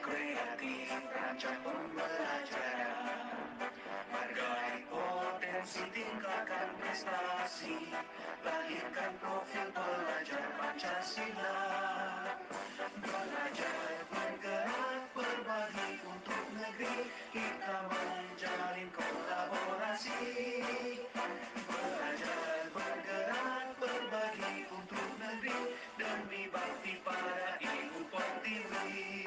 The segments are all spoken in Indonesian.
kreatif rancang pembelajaran, hargai potensi tingkatkan prestasi, lahirkan profil pelajar Pancasila. Belajar bergerak berbagi untuk negeri, kita menjalin kolaborasi. Belajar bergerak berbagi untuk negeri, demi bakti pada Ibu Pertiwi.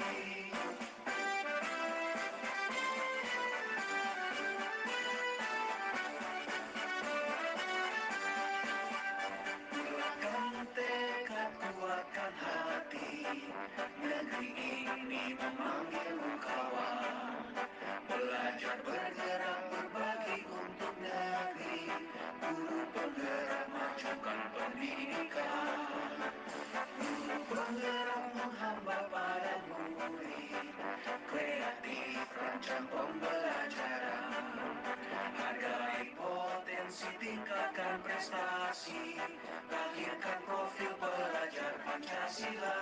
Kuatkan tekad, kuatkan hati, negeri ini memanggilmu kawan. Belajar bergerak berbagi untuk negeri, guru penggerak majukan pendidikan. Guru penggerak menghamba pada murid, kreatif rancang pembelajaran, hargai potensi tingkatkan prestasi, lahirkan profil pelajar Pancasila.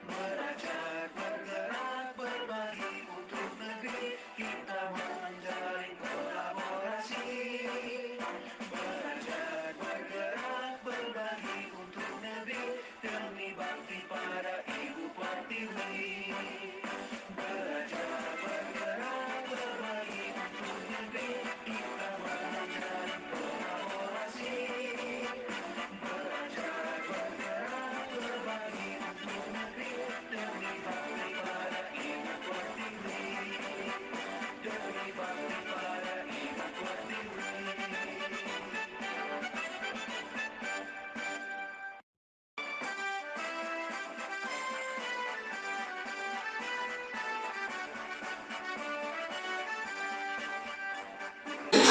Belajar bergerak berbagi untuk negeri, kita menjalin kolaborasi. Belajar bergerak berbagi untuk negeri, demi bakti pada Ibu Pertiwi. Belajar bergerak berbagi untuk negeri, kita menjalin kolaborasi. Belajar bergerak berbagi untuk negeri, demi bakti pada Ibu Pertiwi. Demi bakti pada Ibu Pertiwi.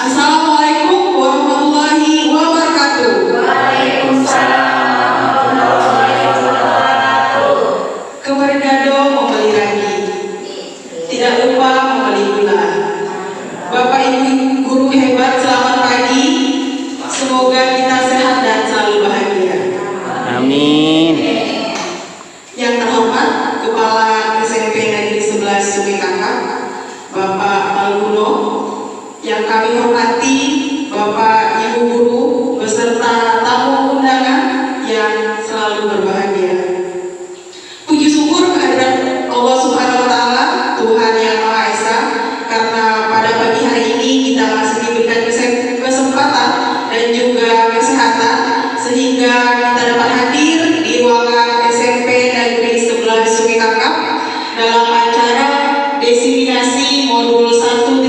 Assalamualaikum warahmatullahi wabarakatuh. Waalaikumsalam warahmatullahi wabarakatuh. Kebergado membeli ragi, tidak lupa membeli gula. Bapak Ibu guru hebat, selamat pagi. Semoga kita sehat dan selalu bahagia. Amin. Yang terhormat Kepala SMP Negeri 11 Sungai Kakap, Bapak Alguno. Yang kami hormati Bapak Ibu guru beserta tamu undangan yang selalu berbahagia. Puji syukur kehadirat Allah Subhanahu wa Ta'ala, Tuhan yang Maha Esa, karena pada pagi hari ini kita masih diberikan kesempatan dan juga kesehatan sehingga kita dapat hadir di ruangan SMP Negeri 11 Sungai Kakap dalam acara diseminasi modul 1.4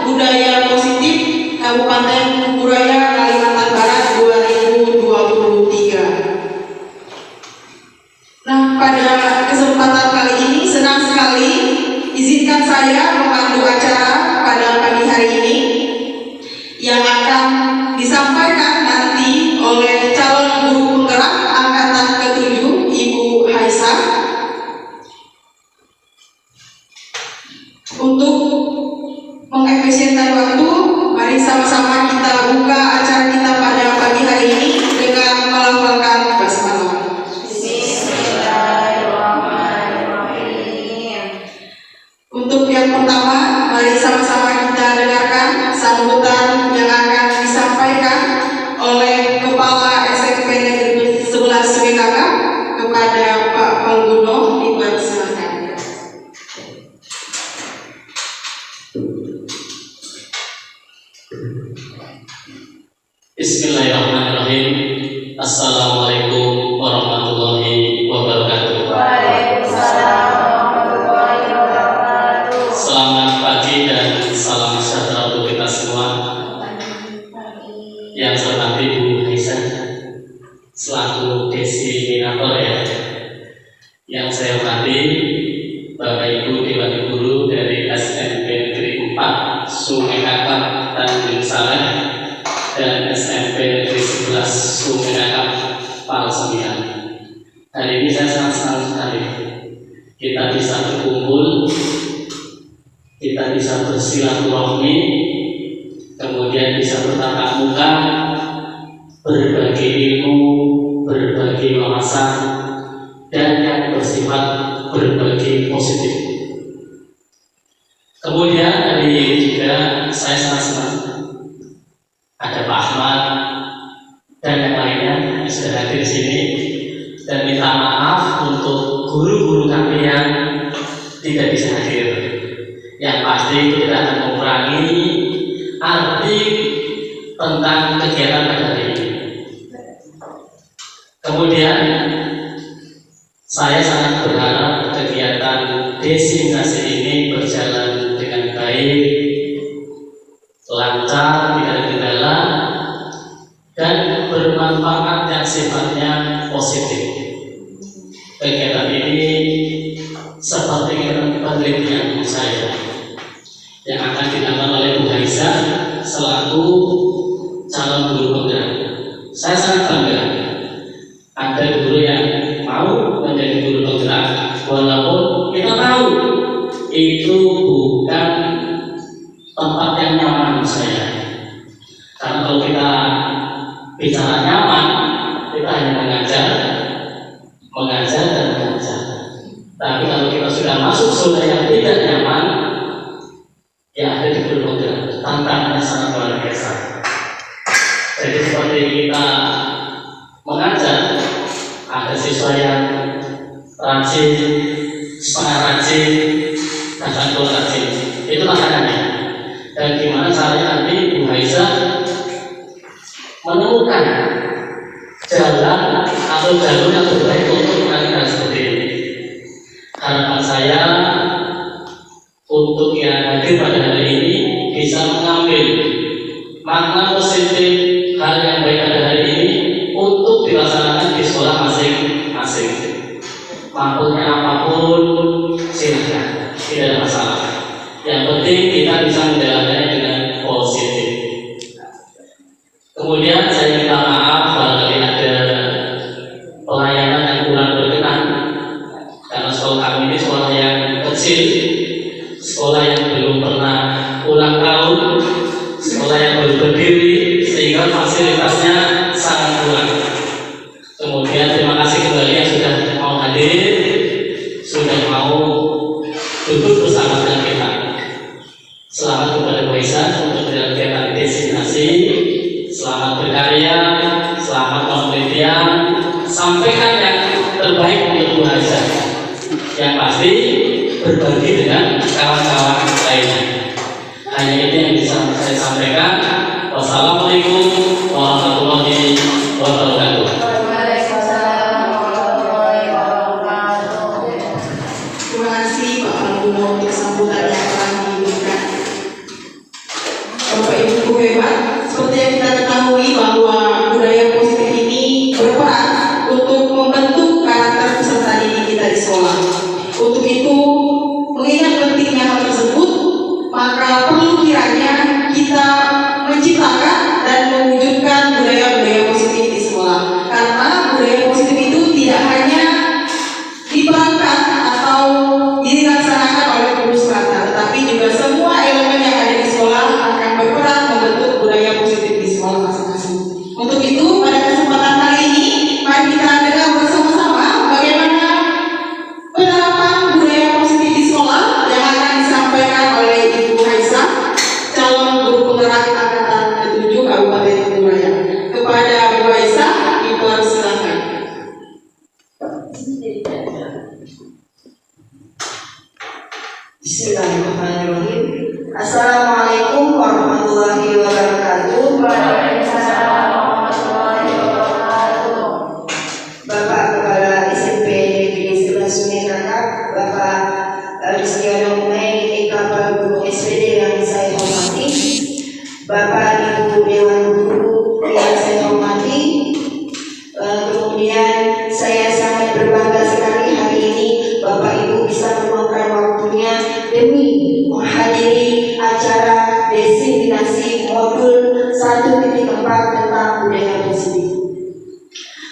Budaya Positif Kabupaten Buraya Kalimantan Barat 2023. Nah, pada kesempatan kali ini senang sekali izinkan saya memandu acara pada pagi hari ini yang akan disampaikan nanti oleh calon guru penggerak angkatan ke-7 Ibu Haisa. Untuk mengefisienkan waktu, mari sama-sama kita buka acara kita pada pagi hari ini dengan melafalkan basmalah. Bismillahirrahmanirrahim. Untuk yang pertama, mari sama-sama kita dengarkan sambutan yang akan disampaikan oleh Kepala SMP Negeri 11 Sungai Kakap kepada Pak Palguno. Dipersilakan. Bismillahirrahmanirrahim. Assalamualaikum warahmatullahi wabarakatuh. Waalaikumsalam warahmatullahi wabarakatuh. Selamat pagi dan salam sejahtera untuk kita semua. Yang saya hormati Bu Haisa selaku desiminator ya. Yang saya hormati Bapak Ibu Dewan Guru dari SMP Negeri 4 Sungai Kakap Tanjung Saleh dan SMP Negeri 11 Sungai Kakap Pal 9. Hari ini saya sangat senang sekali kita bisa berkumpul, kita bisa bersilaturahmi, kemudian bisa bertatap muka, berbagi ilmu, berbagi wawasan, dan yang bersifat berbagi positif. Kemudian hari ini juga saya sangat senang ada Pak Ahmad dan yang lainnya yang sudah hadir di sini, dan minta maaf untuk guru-guru kami yang tidak bisa hadir. Yang pasti itu tidak akan mengurangi arti tentang kegiatan pada hari ini. Kemudian saya sangat berharap kegiatan desinasi ini berjalan dengan baik, lancar, tidak ada kendala, dan bermanfaat yang sifatnya positif. Kegiatan ini seperti penelitian saya yang akan dilakukan oleh Bu Haisa selaku calon guru penggerak. Saya sangat bangga ada guru yang mau menjadi guru penggerak, walaupun kita tahu itu bukan tempat yang nyaman saya. Karena kalau kita bicara nyaman, kita hanya mengajar dan mengajar. Tapi kalau kita sudah masuk zona yang tidak nyaman, yang ada di guru penggerak, tantangannya sangat luar biasa. Jadi seperti kita mengajar, ada siswa yang rajin, setengah rajin, kadang full rajin. Itu tantangannya. Dan gimana caranya nanti Bu Haisa menemukan jalan atau jalur yang terbaik untuk mengajar seperti ini. Harapan saya untuk yang hadir pada hari ini bisa mengambil makna positif hal yang baik pada hari ini untuk dilaksanakan di sekolah masing-masing. Mampunya apapun silakan, tidak ada masalah. Yang penting kita bisa menjalankannya dengan positif. Kemudian saya minta maaf barangkali ada pelayanan yang kurang berkenan, karena sekolah kami ini sekolah yang kecil, sekolah yang belum pernah ulang tahun, sekolah yang baru berdiri, sehingga fasilitasnya sangat kurang. Kemudian terima kasih kembali yang sudah mau hadir, sudah mau duduk bersama dengan kita. Selamat kepada Bu Haisa untuk kegiatan destinasi. Selamat berkarya, selamat penelitian, sampaikan yang terbaik untuk Bu Haisa. Yang pasti berbagi dengan kawan-kawan lainnya. Hanya itu yang bisa saya sampaikan. Wassalamualaikum warahmatullahi wabarakatuh. Terima kasih Pak Palguno untuk sambutan yang telah diberikan. Bapak Ibu guru hebat, seperti yang kita ketahui bahwa budaya positif ini berperan untuk membentuk karakter peserta didik kita di sekolah. Untuk itu, mengingat pentingnya hal tersebut, maka perlu kiranya kita menciptakan dan mewujudkan budaya-budaya positif di sekolah. Karena budaya positif itu tidak hanya diperankan atau dilaksanakan oleh guru semata, tetapi juga semua elemen yang ada di sekolah akan berperan membentuk budaya positif di sekolah masing-masing. Untuk itu, pada kesempatan kali ini, mari kita dengar bersama-sama bagaimana penerapan budaya positif di sekolah yang akan disampaikan oleh Ibu Haisa, calon guru penggerak angkatan ke-7 Kabupaten Kediri. Kepada Bu Haisa, Ibu silakan. Bismillahirrahmanirrahim. Assalamualaikum warahmatullahi wabarakatuh. Waalaikumsalam warahmatullahi wabarakatuh. Bapak Kepala SMP Negeri 11 Sungai Kakap, Bapak Rizkyano Umay, Kepala Guru SPD yang saya hormati, Bapak Ibu Dewan Guru yang saya hormati, kemudian saya sangat berbangga sekali hari ini Bapak Ibu bisa meluangkan waktunya demi menghadiri acara destinasi modul 1.4 tentang budaya positif.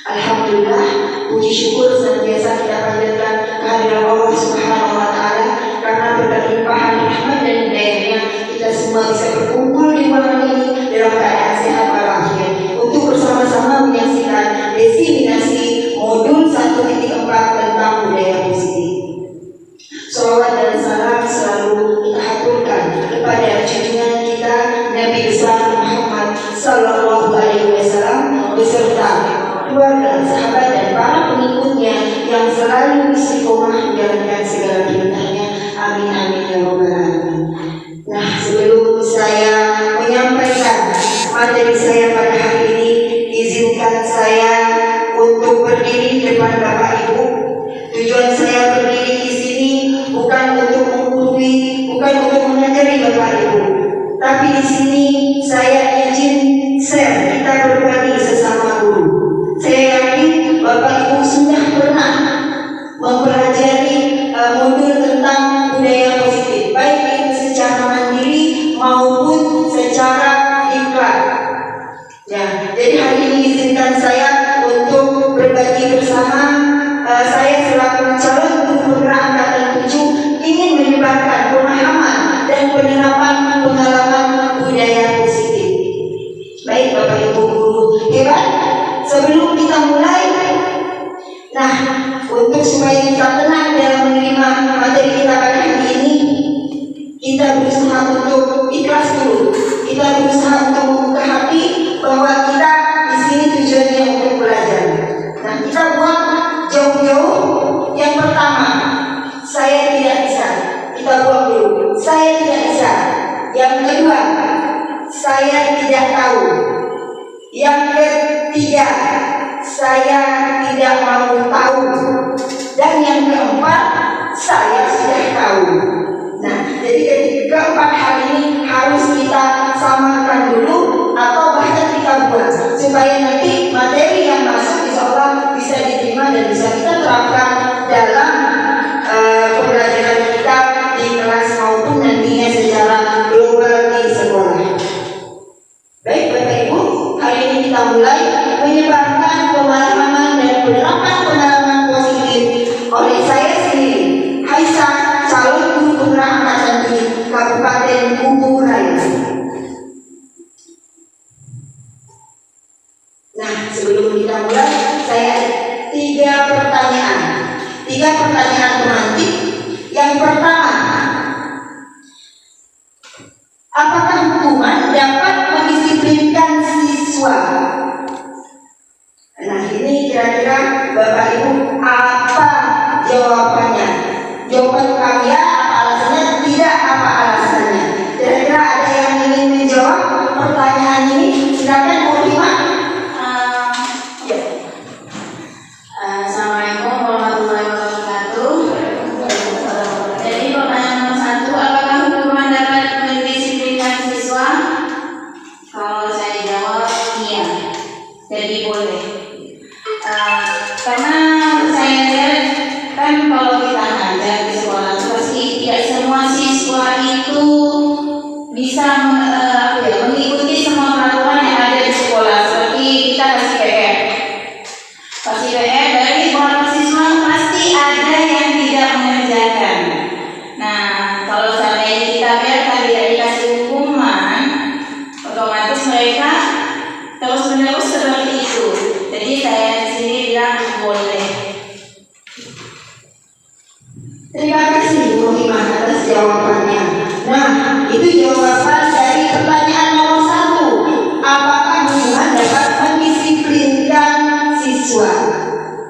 Alhamdulillah, puji syukur senantiasa kita panjatkan kehadiran Allah Subhanahu wa Ta'ala, karena berkat limpahan rahmat dan hidayahnya kita semua bisa berkumpul di malam ini dalam keadaan sehat walafiat untuk bersama-sama menyaksikan destinasi modul 1.4 tentang modul tentang budaya positif, baik itu secara mandiri maupun secara diklat. Ya, jadi hari ini izinkan saya untuk berbagi bersama. Saya selaku calon guru penggerak angkatan 7 ingin menyebarkan pemahaman dan penerapan pengalaman budaya positif. Baik Bapak Ibu guru hebat, sebelum kita mulai, nah untuk supaya kita tenang dalam menerima materi kita pada hari ini, kita berusaha untuk ikhlas dulu. Kita berusaha untuk membuka hati bahwa kita di sini tujuannya untuk belajar. Nah, kita buat jauh-jauh. Yang pertama, saya tidak bisa. Kita buang dulu. Saya tidak bisa. Yang kedua, saya tidak tahu. Yang ketiga, saya tidak mau tahu. Dan yang keempat, saya sudah tahu. Nah, jadi keempat hal ini harus kita samakan dulu atau bahkan kita buat supaya nanti materi yang masuk insya Allah bisa diterima dan bisa kita terapkan dalam pembelajaran kita di kelas maupun nantinya secara global di sekolah. Baik Bapak Ibu, hari ini kita mulai menyebarkan pemahaman dan penerapan pengalaman positif oleh saya sendiri, Haisa, calon guru penggerak angkatan di Kabupaten Kubu Raya. Nah, sebelum kita mulai, saya tiga pertanyaan pemantik. Yang pertama, apakah hukuman dapat mendisiplinkan siswa? Nah, ini kira-kira Bapak Ibu apa jawabannya? Jawaban kami ya, apa alasannya? Tidak, apa alasannya? Kira-kira ada yang ingin menjawab pertanyaan ini? Silakan Bu Rima. Assalamualaikum warahmatullahi wabarakatuh. Jadi pertanyaan nomor 1, apakah hukuman dapat mendisiplinkan siswa? Kalau saya jawab iya, jadi boleh. Karena saya lihat kan kalau kita ngajar di sekolah pasti tidak semua siswa itu bisa mengikuti semua peraturan yang ada di sekolah. Seperti kita kasih PR. Pasti PR dari beberapa siswa pasti ada yang tidak mengerjakan. Nah, kalau seandainya kita biarkan tidak dikasih hukuman, otomatis mereka terus-menerus seperti itu. Jadi saya di sini bilang boleh. Terima kasih Bu Rima atas jawabannya. Nah, itu jawaban dari pertanyaan nomor 1. Apakah hukuman dapat mendisiplinkan siswa?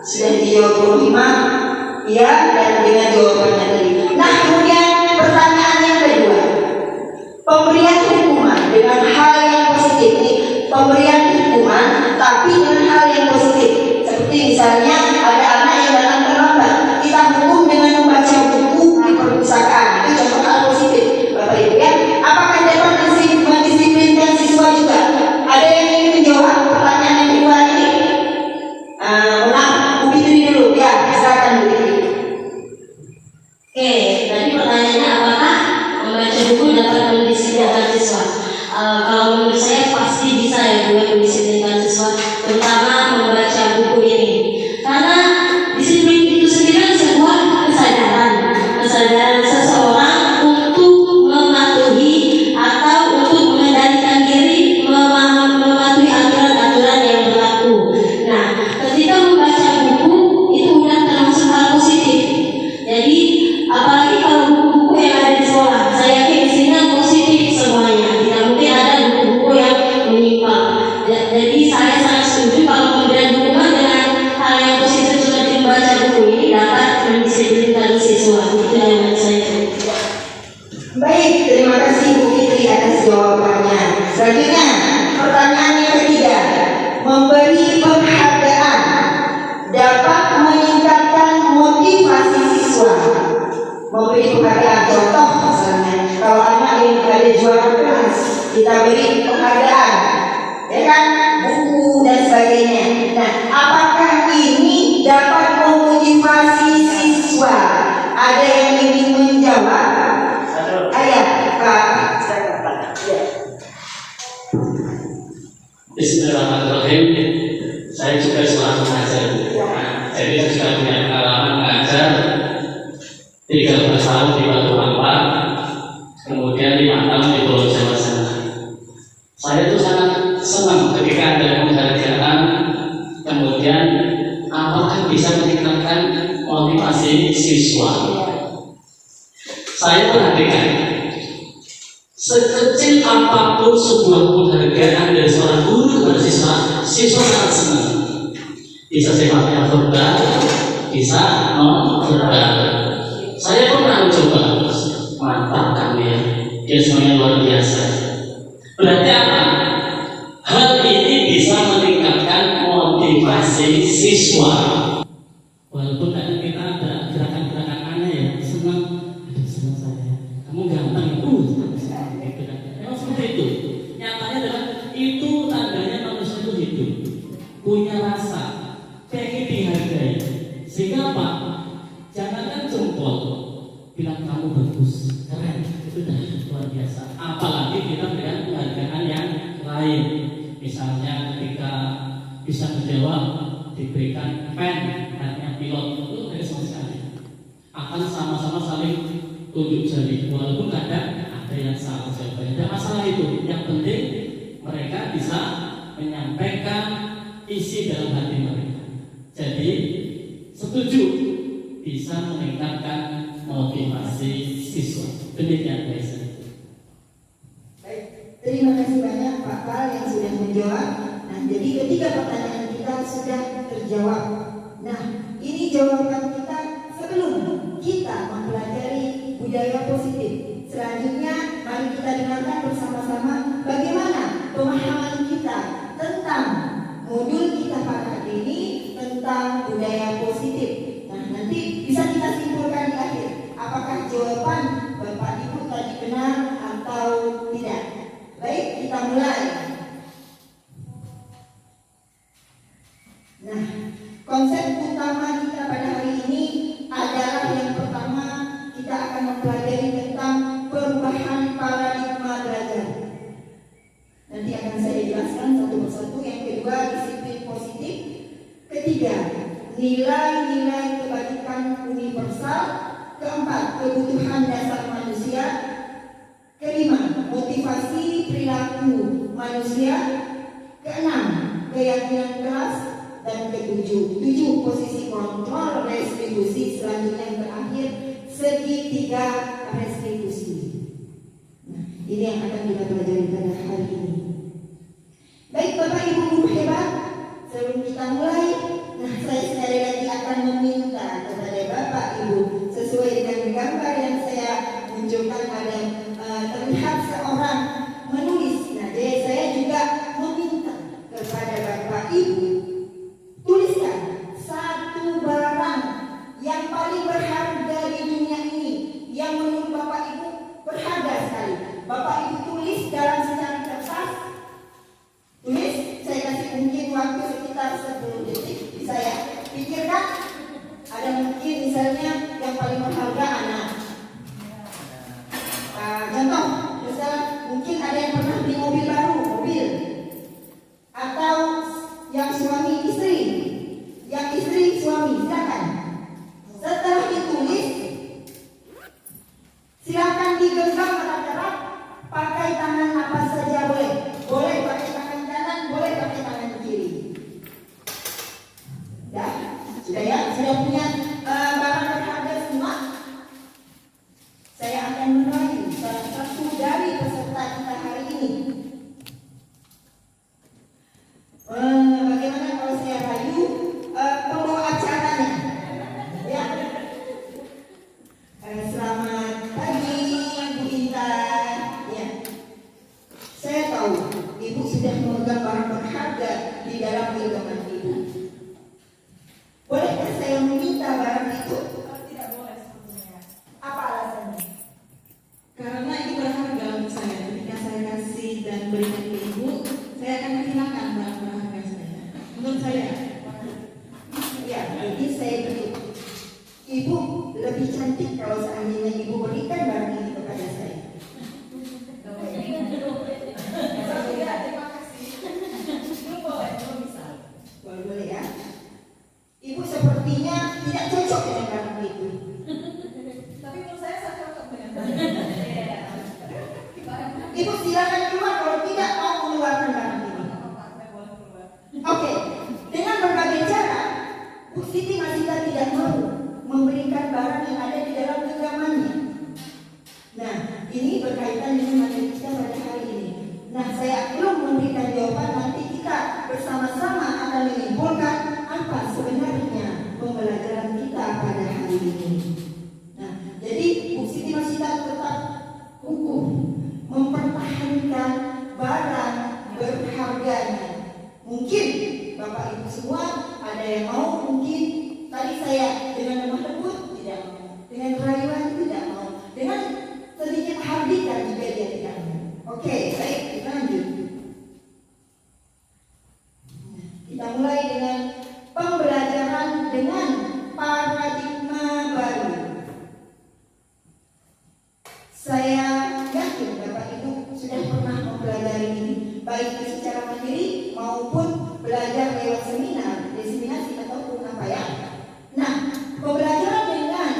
Sudah dijawab Bu Rima, ya, dan dengan jawabannya tadi. Nah, kemudian pertanyaan yang kedua, pemberian hukuman dengan hal yang positif. Pemberian hukuman tapi dengan hal yang positif. Seperti misalnya ada anak yang datang terlambat, kita hukum dengan membaca buku di perpustakaan. Itu contoh hal positif, Bapak Ibu ya. Apakah dapat mendisiplinkan siswa juga? Ada yang ingin menjawab pertanyaan yang kedua ini? Bu Fitri dulu, ya, silakan Bu Fitri. Oke, tadi pertanyaannya apakah membaca buku dapat mendisiplinkan siswa? Kalau menurut saya pasti bisa ya buat mendisiplinkan siswa, terutama membaca buku ini. Karena disiplin itu sendiri kan sebuah kesadaran seseorang untuk mematuhi atau untuk mengendalikan diri, mematuhi aturan-aturan yang berlaku. Nah, ketika membaca buku itu sudah termasuk hal positif. Jadi apalagi kalau buku-buku yang ada di sekolah, saya yakin di sini positif semuanya. Tidak mungkin ada buku-buku yang menyimpang. Jadi saya sangat setuju kalau pemberian hukuman dengan hal yang positif seperti membaca buku ini dapat mendisiplinkan siswa. Itu jawaban saya. Baik, terima kasih Bu Fitri atas jawabannya. Selanjutnya, pertanyaan yang ketiga, memberi penghargaan dapat meningkatkan motivasi siswa. Memberi penghargaan, contoh misalnya, kalau anak yang ada juara kelas, kita beri penghargaan, ya kan, buku dan sebagainya. Nah, apakah ini dapat memotivasi siswa? Ada 13 tahun di Batu Ampar, kemudian 5 tahun di Pulau Jawa sana. Saya tuh sangat senang ketika ada penghargaan, kemudian apakah bisa meningkatkan motivasi siswa. Saya perhatikan, sekecil apapun sebuah penghargaan dari seorang guru kepada siswa, siswa sangat senang. Bisa sifatnya verbal, bisa non-verbal. Saya pernah mencoba, mantap kamu ya, dia semuanya luar biasa. Berarti apa? Hal ini bisa meningkatkan motivasi siswa. Walaupun kadang kita ada gerakan-gerakan aneh ya, senang, aduh senang saya, kamu ganteng, senang, gitu kan. Memang seperti itu. Nyatanya adalah itu tandanya manusia itu hidup, punya rasa, pengen dihargai. Sehingga apa? Jangankan jempol, bilang kamu bagus, keren, itu dah luar biasa. Apalagi kita dengan penghargaan yang lain. Misalnya ketika bisa menjawab diberikan pen, artinya pilot, itu dari sama sekali. Akan sama-sama saling tunjuk jari, walaupun kadang ada yang salah jawabannya. Tidak masalah itu. Yang penting mereka bisa menyampaikan isi dalam hati mereka. Jadi setuju bisa meningkatkan motivasi siswa. Demikian guys. Baik, terima kasih banyak Pak Pal yang sudah menjawab. Nah, jadi ketika pertanyaan kita sudah terjawab. Nah, ini jawaban kita sebelum kita mempelajari budaya positif. Selanjutnya, mari kita dengarkan bersama-sama bagaimana pemahaman kita tentang modul kita pada hari ini tentang budaya positif. Nah, nanti bisa kita simpulkan di akhir. Apakah jawaban Bapak Ibu tadi benar atau tidak? Baik, kita mulai. Nah, konsep utama kita pada hari ini adalah yang pertama, kita akan mempelajari tentang perubahan paradigma belajar. Nanti akan saya jelaskan satu persatu. Yang kedua, disiplin positif. Ketiga, nilai-nilai kebajikan universal. Keempat, kebutuhan dasar manusia. Kelima, motivasi perilaku manusia. Keenam, keyakinan kelas. Dan ketujuh, posisi kontrol restitusi. Selanjutnya yang terakhir, segitiga restitusi. Nah, ini yang akan kita pelajari pada hari ini. Baik Bapak Ibu guru hebat, sebelum kita mulai, nah saya sekali lagi akan meminta kepada Bapak Ibu, sesuai dengan gambar yang saya munculkan, ada terlihat seorang menulis. Nah, jadi saya juga meminta kepada Bapak Ibu, tuliskan satu barang yang paling berharga di dunia ini, yang menurut Bapak Ibu berharga sekali. Bapak Ibu tulis dalam secari kertas. Tulis, saya kasih mungkin waktu sekitar 10 detik. Bisa ya? Pikirkan. Ada mungkin misalnya yang paling berharga anak. Contoh, misal mungkin ada yang pernah beli mobil baru, atau yang suami istri, yang istri suami, silakan. Setelah ditulis, silakan digenggam erat-erat, pakai tangan apa saja boleh. Boleh pakai tangan kanan, boleh pakai tangan kiri. Ya, sudah ya, sudah punya barang berharga semua. Saya akan merayu salah satu dari peserta kita hari ini. Bagaimana kalau saya rayu pembawa acaranya? Ya. Selamat pagi Bu Intan. Ya. Saya tahu Ibu sudah memegang barang berharga di dalam genggaman Ibu. Bolehkah saya meminta barang itu? Tidak boleh sebetulnya. Apa alasannya? Karena itu berharga untuk saya. Ketika saya kasih dan berikan ke Ibu, saya akan kehilangan barang berharga saya. Menurut saya. Ya, jadi saya beri. Ibu lebih cantik kalau seandainya Ibu berikan barang ini kepada saya. Terima kasih. Boleh ya. Ibu sepertinya tidak cocok dengan barang itu. Siti Masita tetap kukuh mempertahankan barang berharganya. Mungkin Bapak Ibu semua ada yang mau, mungkin tadi saya dengan lemah lembut tidak mau, dengan rayuan tidak mau, dengan sedikit hardikan juga dia tidak mau. Oke, baik, kita lanjut. Kita mulai dengan pembelajaran dengan paradigma baru. Saya yakin Bapak Ibu sudah pernah mempelajari ini, baik itu secara mandiri maupun belajar lewat seminar, diseminasi ataupun apa ya. Nah, pembelajaran dengan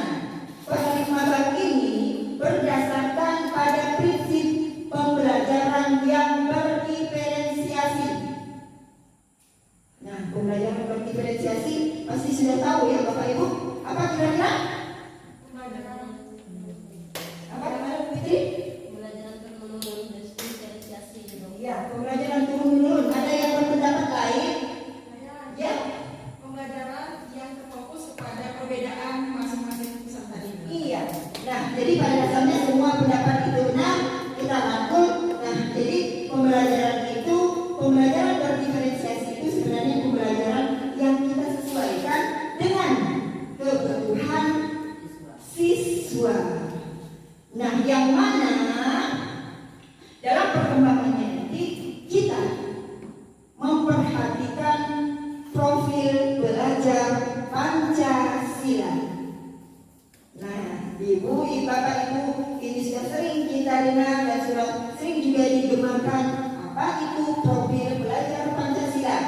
paradigma baru ini berdasarkan pada prinsip pembelajaran yang berdiferensiasi. Nah, pembelajaran berdiferensiasi pasti sudah tahu ya Bapak Ibu. Apa kira-kira? Apa namanya Bu Fitri? Pembelajaran turun-menurun dan diferensiasi gitu. Ya, pembelajaran turun-menurun. Ada yang berpendapat lain? Ya. Pembelajaran yang terfokus kepada perbedaan masing-masing peserta didik. Iya. Nah, jadi pada dasarnya semua pendapat itu benar, kita rangkul. Nah, jadi pembelajaran itu, pembelajaran berdiferensiasi itu sebenarnya pembelajaran yang kita sesuaikan dengan kebutuhan siswa. Nah, yang mana dalam perkembangannya nanti kita memperhatikan profil belajar Pancasila. Nah, Ibu, Bapak Ibu, ini sudah sering kita dengar dan sudah sering juga digemarkan. Apa itu profil belajar Pancasila?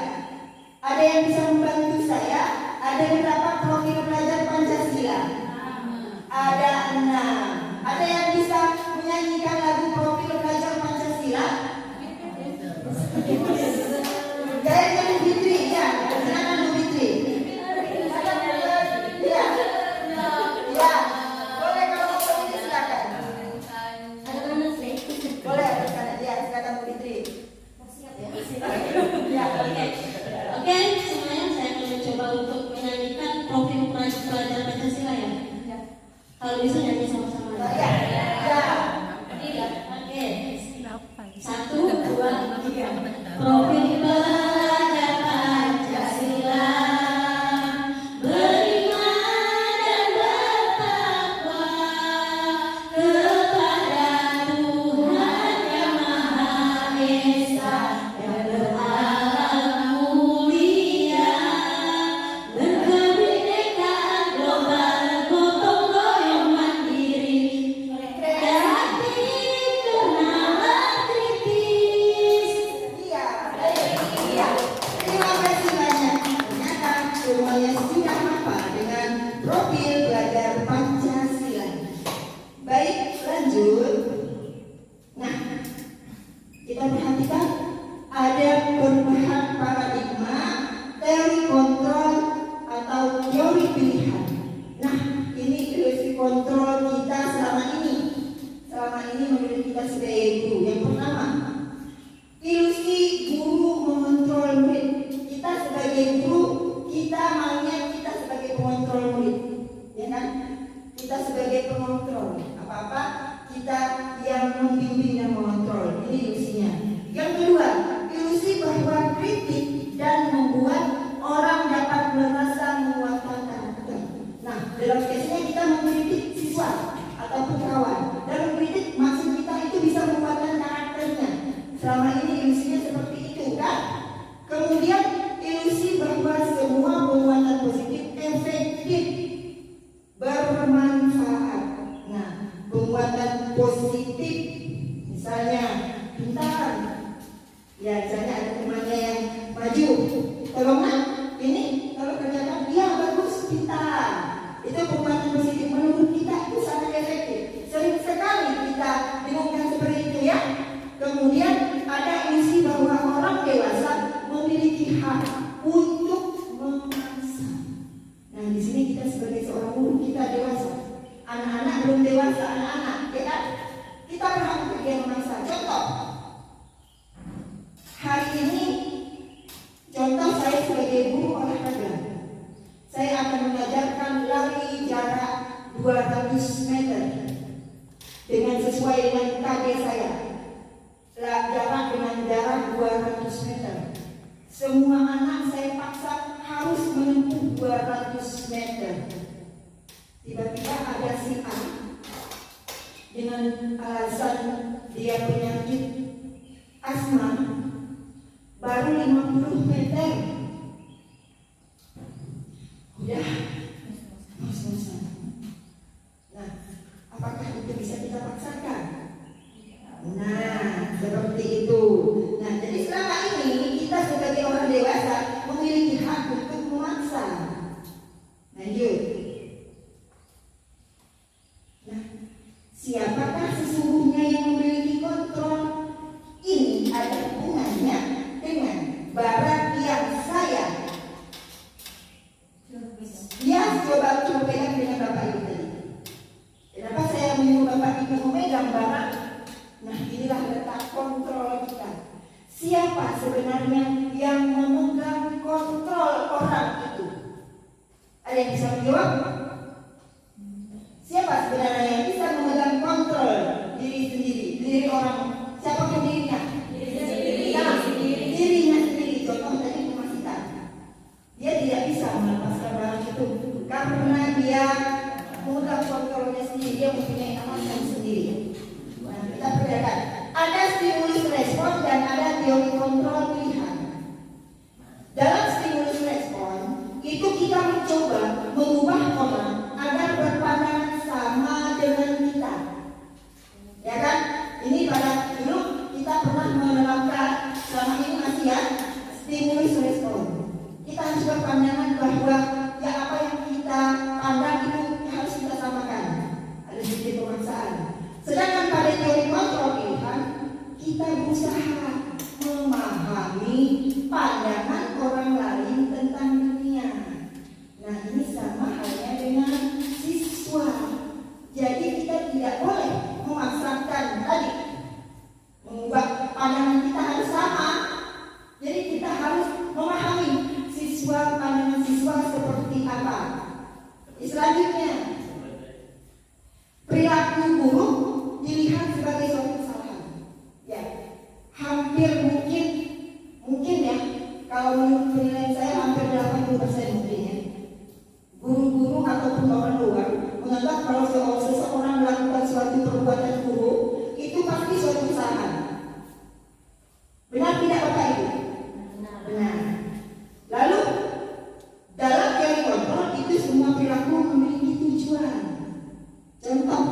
Ada yang bisa membantu saya? Ada berapa profil belajar Pancasila? Ada 6. Ada yang bisa menyanyikan lagu profil belajar Pancasila? Kayaknya Bu Fitri, ya. Silakan Bu Fitri. Ya. Ya. Boleh kalau mau ini silakan. Boleh, silakan Bu Fitri. Ya. Oke, semuanya saya akan mencoba untuk menyanyikan profil pelajar Pancasila ya. Kalau bisa nyanyi sama-sama. Ya. Ya. Oke. 1, 2, 3. Profil pelajar Pancasila beriman dan bertakwa kepada Tuhan Yang Maha Esa yang beralam mulia, berkebinekaan global, gotong royong mandiri, kreatif kenalan kritis. Iya. Iya. Terima kasih banyak. Ternyata semuanya sudah hafal dengan profil belajar Pancasila. Baik, lanjut. Nah, kita perhatikan ada perubahan paradigma, teori kontrol atau teori pilihan. Nah, ini teori kontrol kita selama ini. Selama ini menurut kita sebagai guru. Yang pertama, ilusi guru mengontrol murid. Kita sebagai guru, kita maunya kita sebagai pengontrol murid, ya kan? Kita sebagai pengontrol. Apa-apa kita yang membimbing dan mengontrol. Ini ilusinya. Yang kedua, ilusi bahwa kritik dan membuat orang dapat merasa menguatkan karakter. Nah, dalam kesnya kita mengkritik siswa ataupun kawan. Dan mengkritik maksud kita itu bisa menguatkan karakternya. Selama ini ilusinya seperti itu kan? Kemudian ilusi bahwa semua penguatan positif efektif, bermanfaat. Nah, penguatan positif misalnya pintar. Ya, misalnya ada temannya yang maju, tolonglah ini kalau kerjakan dia bagus, pintar. Itu penguatan positif menurut kita itu sangat efektif. Sering sekali kita dengarkan seperti itu ya. Kemudian ada ilusi bahwa orang dewasa memiliki hak untuk memaksa. Nah, di sini kita sebagai seorang guru kita dewasa. Anak-anak belum dewasa, anak-anak, ya kan? Kita berhak untuk dia memaksa. Contoh, hari ini, contoh saya sebagai guru olahraga, saya akan mengajarkan lari jarak 200 meter. sesuai dengan KB saya. Jarak dengan jarak 200 meter. Semua anak saya paksa harus menempuh 200 meter. Tiba-tiba ada si A dengan alasan dia penyakit asma baru 50 meter. Udah ngos-ngosan. Nah, apakah itu bisa kita paksakan? Nah, seperti itu. Nah, jadi selama ini kita sebagai orang dewasa memiliki hak untuk memaksa. Lanjut. Nah, siapakah sesungguhnya yang memiliki kontrol? Ini ada hubungannya dengan barat yang saya. Ya, coba pegang dengan Bapak Ibu tadi. Kenapa saya menyuruh Bapak Ibu memegang barat? Nah, inilah letak kontrol kita. Siapa sebenarnya yang memegang kontrol orang itu? Ada yang bisa menjawab? Siapa sebenarnya yang bisa memegang kontrol diri sendiri, diri orang? Siapa dirinya? Dirinya sendiri. Contoh tadi memastikan dia tidak bisa melepaskan barang itu karena dia memegang kontrolnya sendiri, dia mempunyai amalan sendiri. Nah, kita bedakan. Ada stimulus respon dan ada teori kontrol pilihan. Dalam stimulus respon itu kita mencoba mengubah orang agar berpandangan sama dengan kita. Ya kan? Ini pada dulu kita pernah menerapkan, selama ini masih ya, stimulus respon. Kita harus berpandangan bahwa ya apa yang kita pandang itu harus kita samakan. Ada sedikit pemaksaan. Sedangkan pada teori kontrol pilihan, kita berusaha memahami pandangan orang lain tentang dunia. Nah, ini sama halnya dengan siswa. Jadi kita tidak boleh memaksakan tadi mengubah pandangan kita harus sama. Jadi kita harus memahami siswa, pandangan siswa seperti apa. Selanjutnya, perilaku buruk dilihat sebagai suatu kesalahan. Ya, hampir mungkin ya, kalau menurut penilaian saya hampir 80% mungkin ya. Guru-guru ataupun orang luar menganggap kalau seseorang melakukan suatu perbuatan buruk itu pasti suatu kesalahan. Benar tidak Bapak Ibu? Benar. Lalu dalam teori kontrol itu semua perilaku memiliki tujuan. Contoh,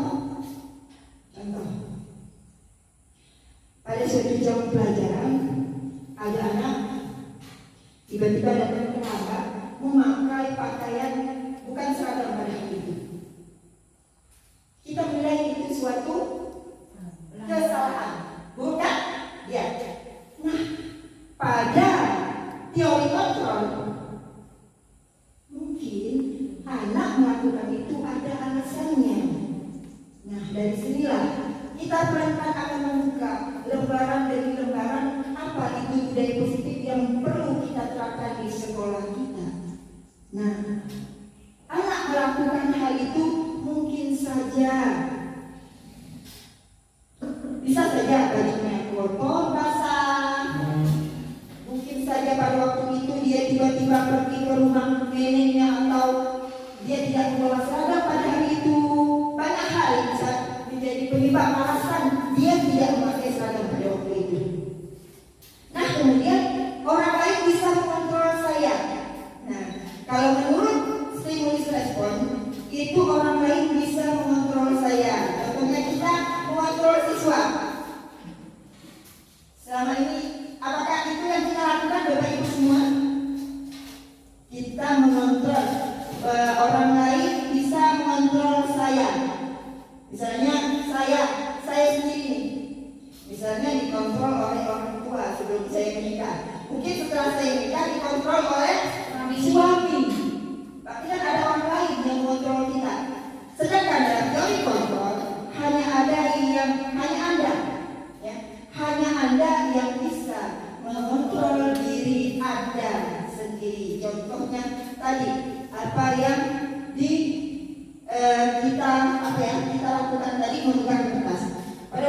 pada suatu jam pelajaran ada anak tiba-tiba datang terlambat memakai pakaian bukan seragam pada hari itu. Kita menilai itu suatu kesalahan, bukan? Ya. Nah, pada teori kontrol mungkin anak melakukan itu ada alasannya. Nah, dari sinilah kita pelan-pelan akan membuka lembaran demi lembaran apa itu budaya positif yang perlu kita terapkan di sekolah kita. Nah, anak melakukan hal itu mungkin saja bisa saja bajunya kotor basah, mungkin saja pada waktu itu dia tiba-tiba pergi ke rumah neneknya atau dia tidak membawa seragam pada hari itu. Banyak hal yang bisa menjadi penyebab alasan dia tidak memakai seragam pada waktu itu. Nah, kemudian orang lain bisa mengontrol saya. Nah, kalau menurut stimulus respon itu orang lain bisa mengontrol saya. Contohnya kita mengontrol siswa. Selama ini apakah itu yang kita lakukan Bapak Ibu semua? Kita mengontrol orang lain bisa mengontrol saya. Misalnya saya sendiri, misalnya dikontrol oleh orang tua sebelum saya menikah. Mungkin setelah saya menikah dikontrol oleh suami. Tapi kan ada orang lain yang mengontrol kita. Sedangkan dalam teori kontrol hanya Anda yang bisa mengontrol diri Anda sendiri. Contohnya tadi apa yang kita lakukan tadi menggunakan kertas. Pada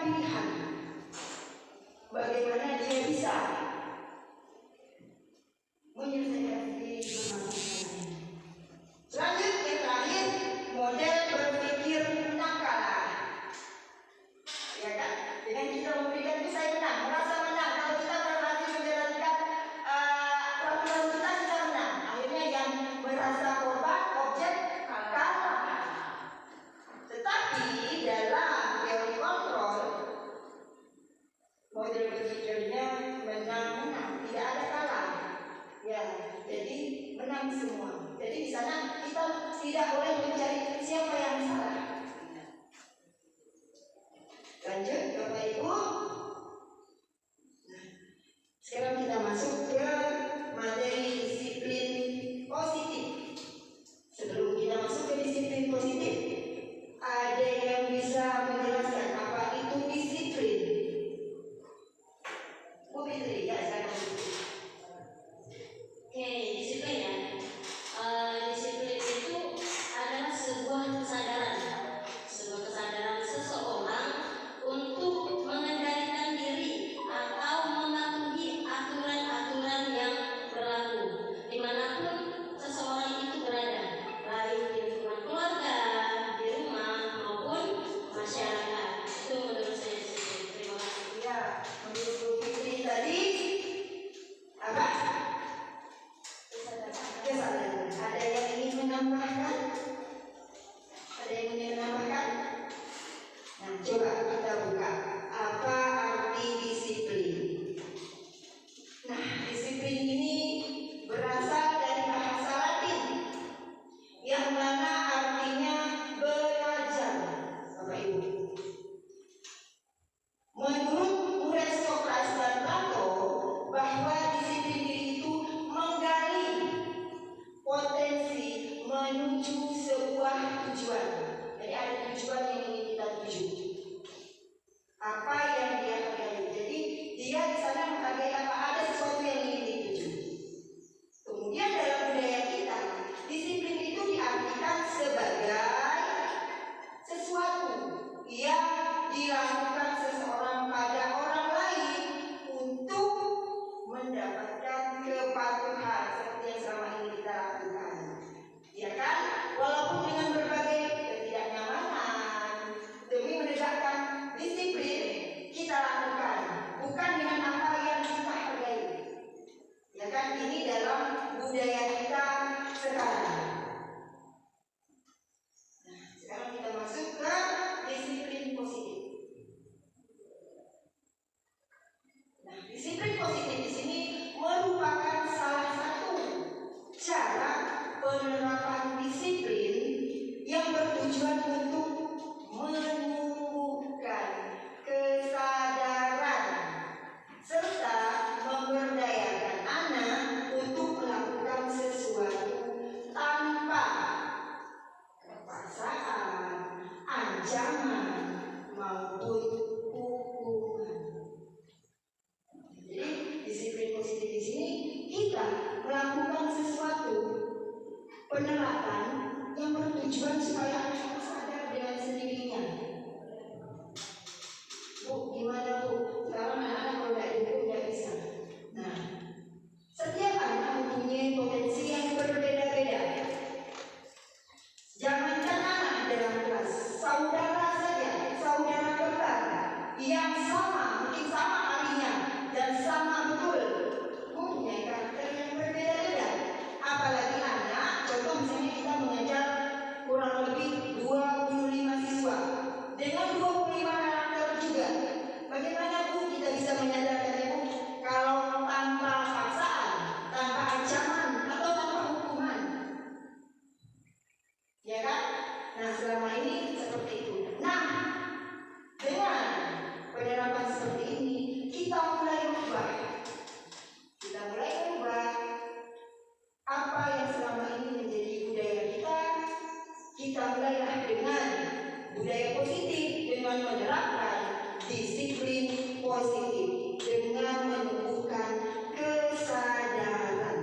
pilihan bagaimana dia bisa menyelesaikan diri bermasalah. Selanjutnya terakhir, model berpikir menangkal. Ya kan? Dengan kita memberikan saya menang, merasa menang. Kalau kita berhasil menjalankan peraturan kita menang. Akhirnya yang merasa korban, objek kalah. Tetapi dalam teori kontrol, model berpikirnya menang-menang, tidak ada kalah. Ya, jadi menang semua. Jadi di sana kita tidak boleh mencari siapa yang salah. Lanjut, Bapak Ibu. Nah, sekarang kita masuk ke materi disiplin positif. Sebelum kita masuk ke disiplin positif, ada yang bisa menjelaskan apa itu disiplin? Bu Fitri, ya sekarang. Oke, disiplin ya. Disiplin itu adalah sebuah kesadaran seseorang untuk mengendalikan diri atau mematuhi aturan-aturan yang berlaku dimanapun seseorang itu berada, baik di lingkungan keluarga, di rumah maupun masyarakat. Itu menurut saya disiplin. Terima kasih. Ya, menurut Bu Fitri tadi apa? Kesadaran. Ada yang ingin menambahkan? Ada yang ingin menambahkan? Nah, coba kita buka. Apa arti disiplin? Nah, disiplin ini berasal dari bahasa Latin yang mana artinya belajar. Bapak Ibu. Menurut murid Sokrates dan Plato, bahwa disiplin diri itu menggali potensi menuju sebuah tujuan. Jadi ada tujuan yang ingin kita tuju. Apa yang dia hargai. Jadi dia di sana menghargai apa, ada sesuatu yang ingin dituju. Kemudian dalam budaya kita, disiplin itu diartikan sebagai sesuatu yang dilakukan seseorang pada orang lain untuk mendapatkan kepatuhan seperti yang selama ini kita lakukan. Ya kan? Walaupun dengan berbagai ketidaknyamanan, demi menegakkan disiplin kita lakukan, bukan dengan apa yang kita hargai. Ya kan? Ini dalam budaya kita sekarang. Nah, sekarang kita masuk ke disiplin positif. Nah, disiplin positif di sini merupakan salah satu cara penerapan disiplin yang bertujuan untuk menumbuhkan kesadaran serta memberdayakan anak untuk melakukan sesuatu tanpa paksaan, ancaman maupun hukuman. Jadi disiplin positif di sini kita melakukan sesuatu penerapan yang bertujuan supaya anak sadar dengan sendirinya. Bu, gimana Bu? Sekarang anak-anak kalau tidak dihukum tidak bisa. Nah, setiap anak mempunyai potensi yang berbeda-beda. Jangankan anak dalam kelas, saudara saja, saudara kembar yang sama, mungkin sama harinya dan sama betul, mempunyai karakter yang berbeda-beda. Apalagi anak, contoh misalnya kita mengajar kurang lebih 25 siswa dengan 25 karakter juga. Bagaimana Bu kita bisa menyadarkannya Bu? Kalau tanpa paksaan, tanpa ancaman atau tanpa hukuman, ya kan? Nah, selama ini seperti itu. Nah, dengan penerapan seperti ini, kita mulai berubah. Apa yang selama ini menjadi budaya kita, kita mulailah dengan budaya positif, dengan menerapkan disiplin positif, dengan menumbuhkan kesadaran.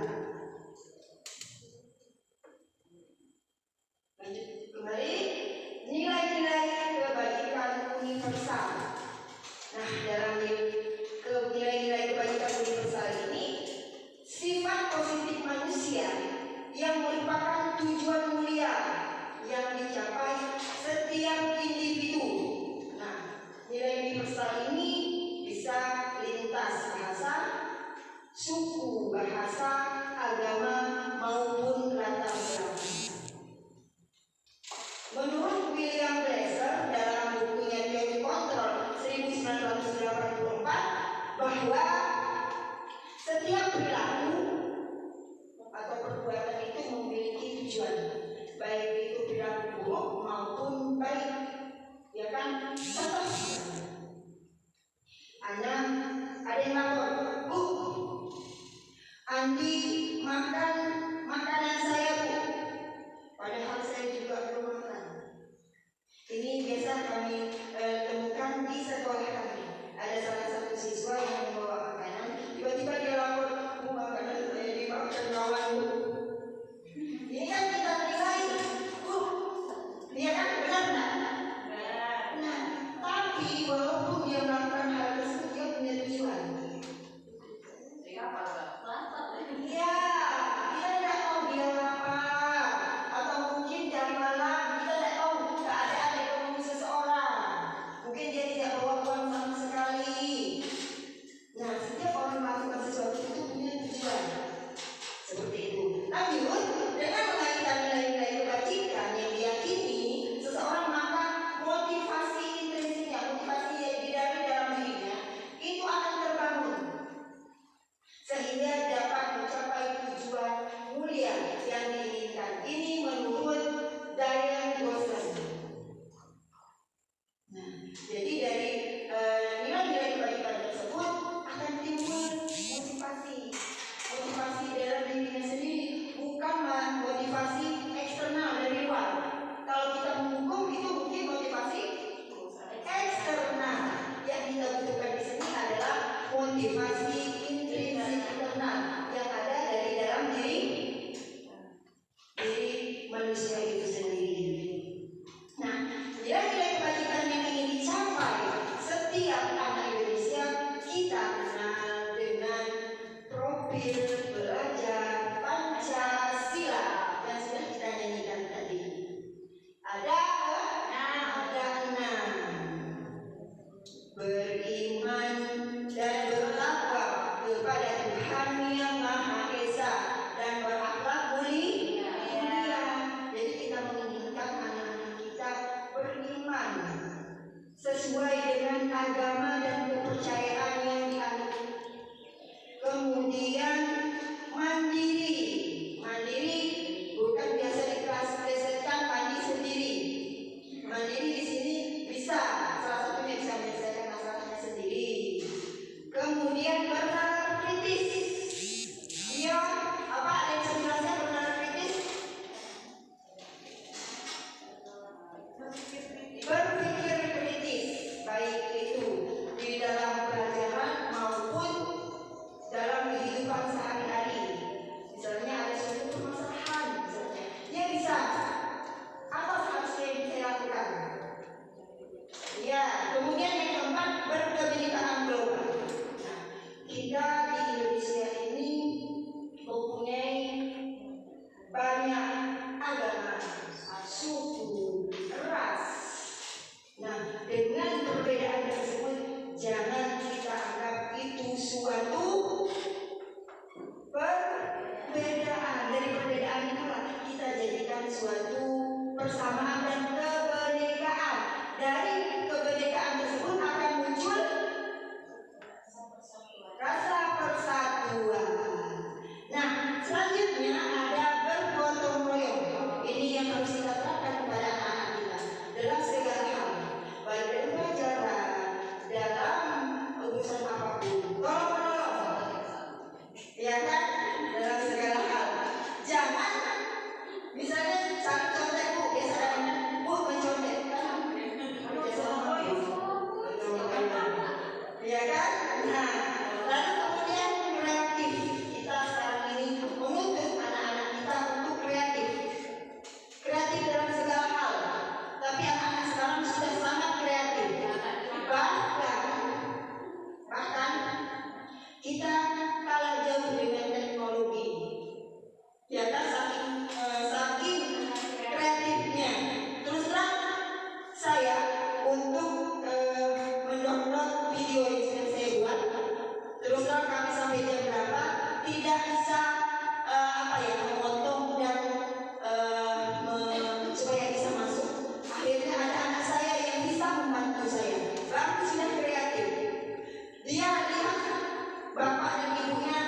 Lanjut kembali, nilai-nilai kebajikan universal. Tapi walaupun dia melakukan hal tersebut, dia punya tujuan. Iya, kita tidak tahu dia apa, atau mungkin dari mana kita tidak tahu keadaan ekonomi seseorang. Mungkin dia tidak bawa uang sama sekali. Nah, setiap orang melakukan sesuatu itu punya tujuan. Seperti itu. Lanjut, dengan mengaitkan nilai-nilai kebajikan yang diyakini seseorang, maka motivasi intrinsiknya, motivasi yang didari dalam dirinya itu akan terbangun sehingga dapat mencapai tujuan mulia yang diinginkan. Ini menurut Diane Gosling. Nah, jadi dari nilai-nilai kebajikan tersebut akan timbul motivasi dalam dirinya sendiri, bukan motivasi eksternal dari luar. Kalau kita menghukum itu mungkin motivasi eksternal. Yang kita butuhkan di sini adalah motivasi intrinsik internal yang ada dari dalam diri manusia itu sendiri. Nah, nilai-nilai kebajikan yang ingin dicapai setiap anak Indonesia kita kenal dengan profil belajar Pancasila yang sudah kita nyanyikan tadi. Ada 6. Beriman dan bertakwa kepada Tuhan yang Maha Esa dan berakhlak mulia. Jadi kita menginginkan anak-anak kita beriman sesuai dengan agama dan kepercayaan yang dianut. Kemudian mandiri bukan biasa diklasifkan mandi sendiri. Mandiri di sini bisa, salah satunya bisa menyelesaikan masalahnya sendiri. Kemudian bernalar kritis. Dia apa? Ada yang bisa jelaskan bernalar kritis? Berpikir kritis, baik itu di dalam pelajaran maupun dalam kehidupan sehari-hari. Misalnya ada suatu permasalahan, misalnya dia bisa apa seharusnya yang bisa lakukan. Ya, kemudian yang keempat, berkebinekaan global. Nah, kita di Indonesia ini mempunyai banyak agama, suku, ras. Nah, dengan perbedaan tersebut jangan kita anggap itu suatu perbedaan. Dari perbedaan itulah kita jadikan suatu persamaan dan kebenekaan. Dari kebenekaan tersebut akan muncul rasa persatuan. Nah, selanjutnya ada bergotong royong. Ini yang harus kita terapkan kepada anak-anak kita dalam segala hal, baik dalam pelajaran, dalam urusan apapun. Tolong, ya kan? Dalam segala hal. Jangan misalnya saling contek, Bu, biasanya Bu mencontek kan? Ya kan? Nah, lalu kemudian kreatif. Kita sekarang ini menuntut anak-anak kita untuk kreatif dalam segala hal. Tapi anak-anak sekarang sudah sangat kreatif. Bahkan kita kalah jauh dengan teknologi. Ya kan, saking kreatifnya. Terus terang saya untuk mendownload video yang sudah saya buat, terus terang kami sampai jam berapa tidak bisa memotong dan supaya bisa masuk. Akhirnya ada anak saya yang bisa membantu saya. Baru sudah kreatif. Dia lihat bapak dan ibunya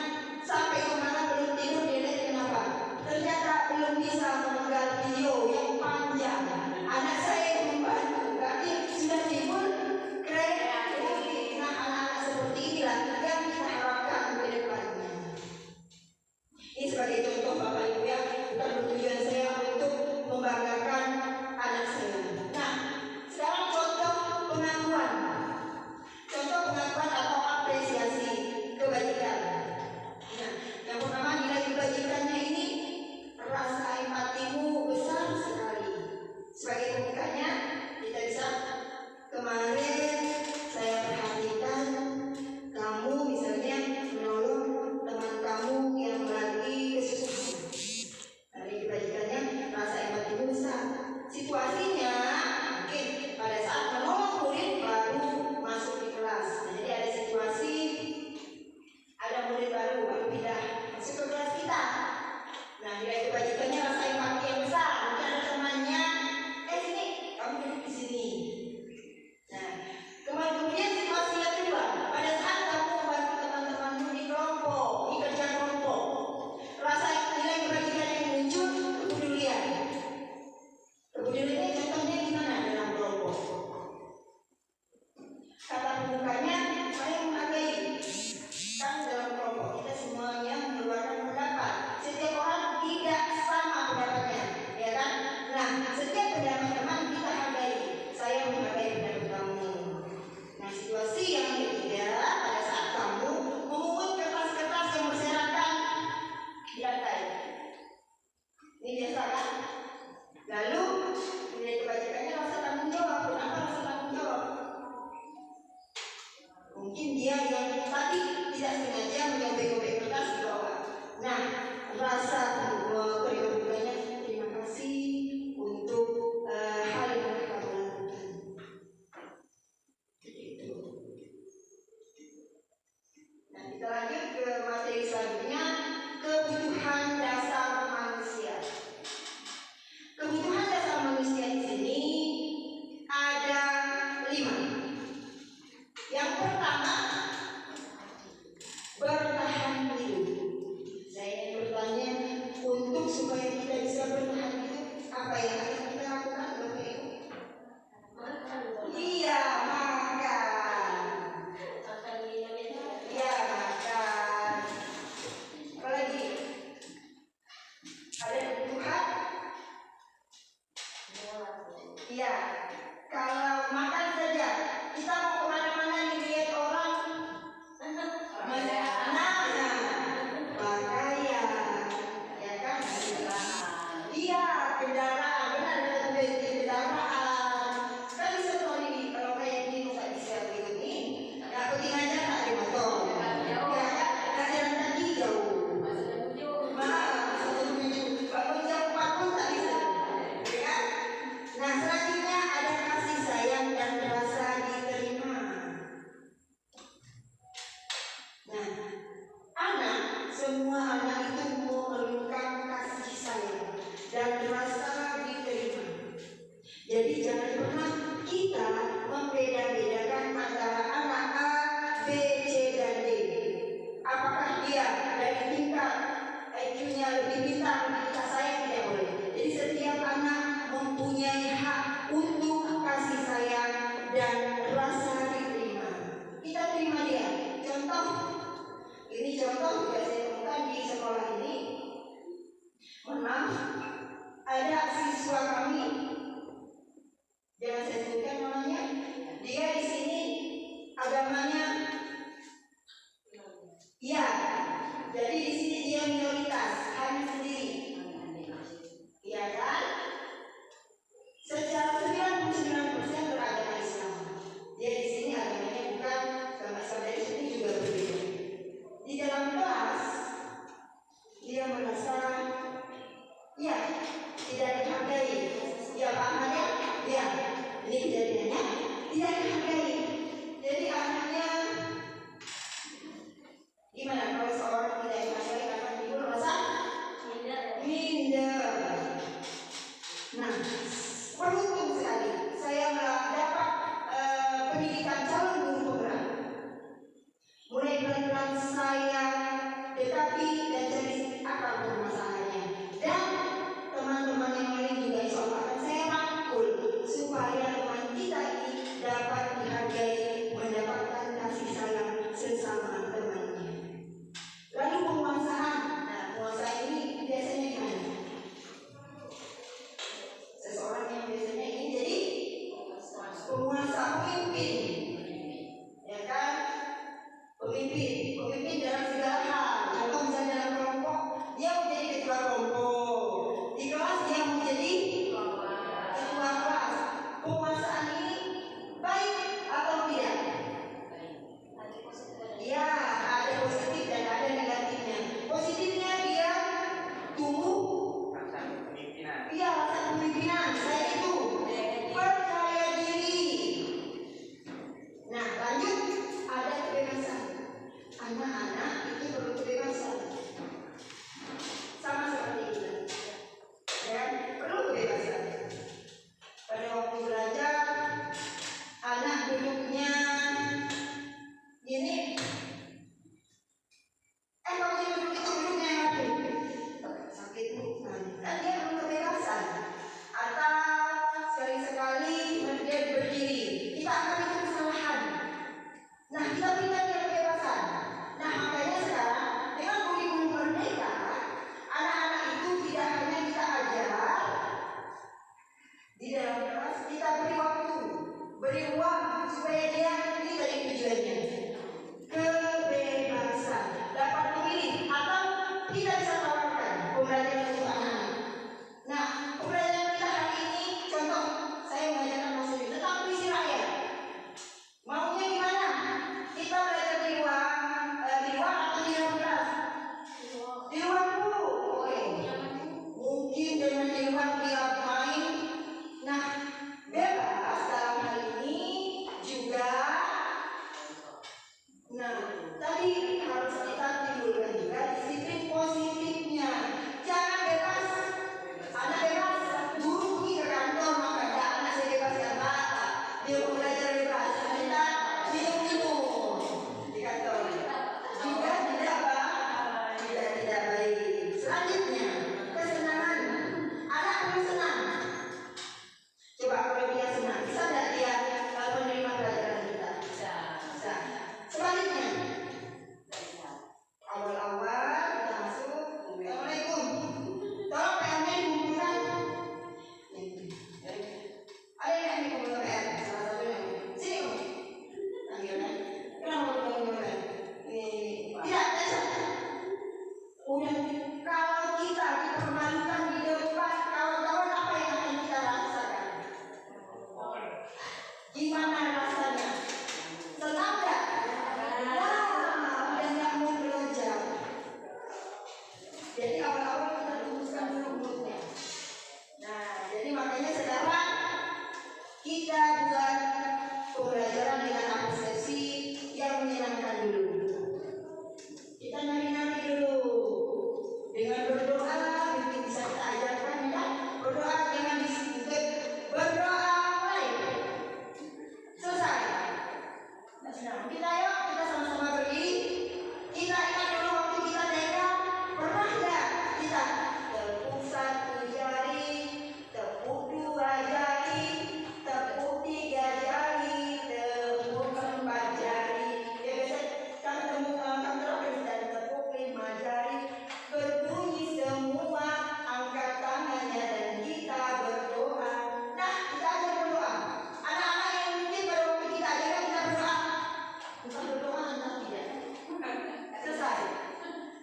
sampai kemana belum tidur, dia lihat kenapa. Ternyata belum bisa menunggal video yang panjang. Anak saya yang membantu, berarti sudah timbul kreatif. Nah, anak-anak seperti inilah yang kita harapkan ke depannya. Ini sebagai contoh Bapak Ibu ya, bukan tujuan saya untuk membanggakan anak saya. Nah, sekarang contoh pengakuan atau apresiasi kebajikan. Nah, yang pertama nilai kebajikannya ini rasa empatimu besar sekali. Sebagai pembukanya kita bisa kemarin tidak sengaja menyobek-nyobek kertas di bawah. Nah, rasa bukanya terima kasih untuk hal yang mereka lakukan. Gitu. Nah, kita lanjut ke materi selanjutnya, kebutuhan dasar manusia. Kebutuhan dasar manusia di sini ada 5. Yang pertama, bertahan hidup. Saya ingin bertanya, untuk supaya kita bisa bertahan hidup, apa yang akan kita lakukan, Bapak Ibu? Iya, makan. Iya, makan. Apalagi? Ada kebutuhan? Iya. Kalau makan saja, kita mau kemana-mana nih lihat orang, pakaian, ya kan? Iya, kendaraan, benar kendaraan. Kan bisa ini kalau kayak gini nggak bisa begini, nggak penting aja nggak ada motor, ya kan? Nggak jalan kaki jauh. Kalau jauh 40 tak bisa, ya kan? Nah, selanjutnya ada kasih sayang dan rasa diterima. Nah, semua anak itu memerlukan kasih sayang dan rasa diterima. Jadi jangan pernah kita membeda-bedakan antara anak A, B, C, dan D. Apakah dia dari tingkat IQ-nya lebih pintar, kita sayang, tidak boleh. Jadi setiap anak mempunyai hak untuk kasih sayang dan rasa diterima. Kita terima dia. Contoh, ini contoh juga saya temukan di sekolah ini. Maaf, ada siswa kami, jangan saya sebutkan namanya. Dia di sini agamanya, iya. Jadi di sini dia minoritas, hanya sendiri. Iya kan? Secara 99% beragama Islam. Dia di sini agamanya bukan sama saudara sini juga berbeda. Di dalam kelas dia merasa ya tidak dihargai. Ya Pak Ahmad ya? Ya. Ini kejadiannya tidak dihargai. Jadi anaknya gimana kalau seorang tidak dihargai akan timbul rasa minder. Nah, beruntung sekali saya dapat pendidikan calon guru penggerak. Mulai pelan-pelan saya dekapi dan cari akar permasalahannya. Dan teman-teman yang lain juga insya Allah akan saya rangkul supaya teman kita ini dapat dihargai, mendapatkan kasih sayang sesama temannya. Lalu penguasaan. Nah, penguasaan ini biasanya gimana? Seseorang yang biasanya ingin jadi penguasa, pemimpin. Nah, kita yuk kita sama-sama berdiri. Kita ingat dulu waktu kita TK, pernah nggak kita tepuk 1 jari, tepuk 2 jari, tepuk 3 jari, tepuk 4 jari. Ya biasa kan tepuk dan tepuk 5 jari. Berbunyi semua, angkat tangannya dan kita berdoa. Nah, kita aja berdoa. Anak-anak yang mungkin pada waktu kita ajarkan kita berdoa. Bukan berdoa entah tidak. Selesai.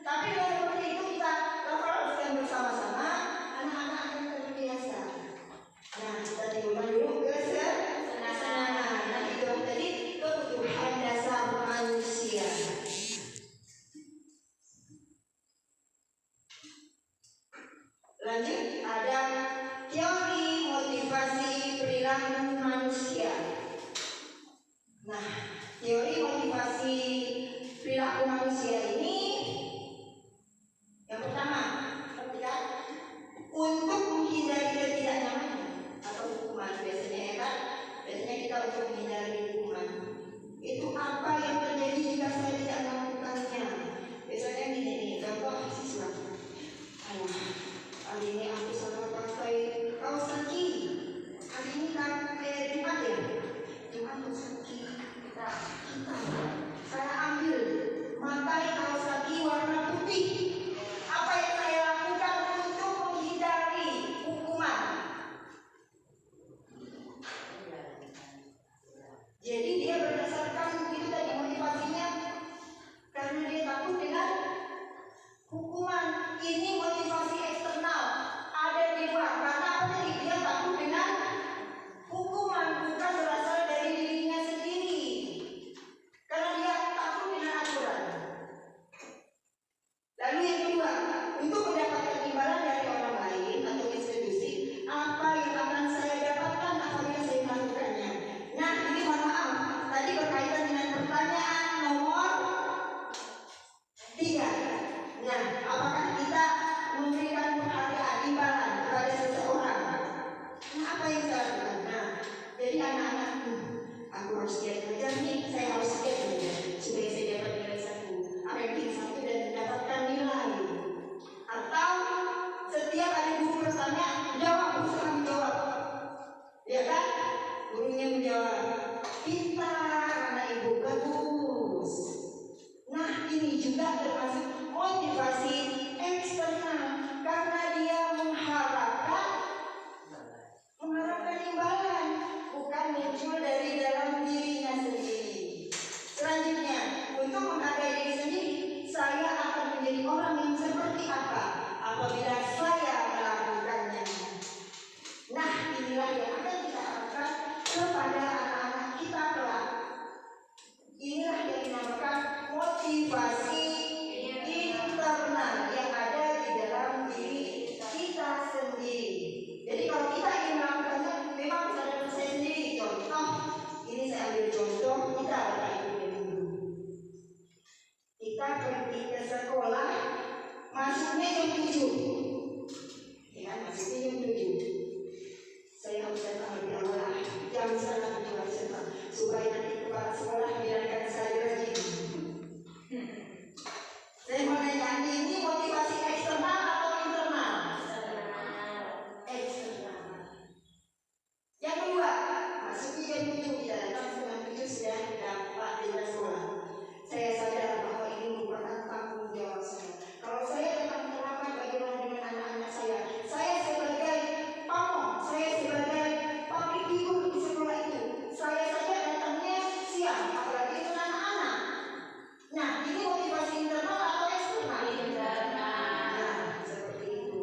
Tapi kalau seperti itu kita lakukan bersama-sama, anak-anak akan terbiasa. Nah, kita timbulkan dulu kesenangan. Nah, itu tadi kebutuhan dasar manusia. Lanjut, ada teori motivasi perilaku manusia. Nah, teori motivasi perilaku manusia ini yang pertama, ketika untuk menghindari ketidaknyamanan atau hukuman biasanya ya kan? Biasanya kita untuk menghindari hukuman. Itu apa yang terjadi jika saya tidak melakukannya? Biasanya gini nih, contoh siswa. Kali ini aku salah pakai kaos kaki. Kali ini kan kayak Jumat ya. Jumat kaos kaki kita. Saya ambil pakai kaos kaki warna putih. Apa yang saya lakukan untuk menghindari hukuman? Jadi dia berdasarkan itu tadi motivasinya karena dia takut dengan hukuman. Ini motivasi eksternal ada di luar. Karena apa tadi? Dia takut dengan hukuman, bukan berasal dari dirinya sendiri. Karena dia takut dengan aturan. Lalu yang kedua, untuk mendapatkan imbalan dari orang lain atau institusi, apa yang akan saya dapatkan apabila saya melakukannya? Nah, ini mohon maaf, tadi berkaitan dengan pertanyaan nomor 3. Nah, apakah kita memberikan penghargaan imbalan kepada seseorang? Nah, apa yang saya lakukan? Nah, jadi anak-anak, aku harus giat belajar nih, saya harus giat belajar supaya saya dapat nilai 1, ranking 1 dan mendapatkan nilai. Atau setiap ada guru bertanya, jawab, usaha menjawab. Ya kan? Gurunya menjawab, pintar anak ibu, bagus. Nah, ini juga termasuk motivasi eksternal karena dia mengharapkan imbalan, bukan muncul dari dalam dirinya sendiri. Selanjutnya, untuk menghargai diri sendiri, saya akan menjadi orang yang seperti apa apabila saya melakukannya. Nah, inilah yang akan kita harapkan kepada anak-anak kita kelak. Inilah yang dinamakan motivasi internal yang ada di dalam diri kita sendiri. Jadi kalau kita ingin melakukannya, memang bisa dari saya sendiri. Contoh, ini saya ambil contoh kita Bapak Ibu dan Guru. Kita pergi ke sekolah, masuknya jam 7. Ya, masuknya jam 7. Saya harus datang lebih awal, jam 1 harus datang supaya nanti kepala sekolah biarkan saya rajin. Saya mau nanya, ini motivasi eksternal atau internal? Eksternal. Yang kedua, masuknya jam 7, kita datang setengah 7 sudah dapat di sekolah. Saya sadar bahwa ini merupakan tanggung jawab saya. Kalau saya datang terlambat, bagaimana dengan anak-anak saya? Saya sebagai pamong, saya sebagai public figure di sekolah itu, saya saja datangnya siang, apalagi dengan anak-anak. Nah, ini motivasi internal atau eksternal? Nah, seperti itu.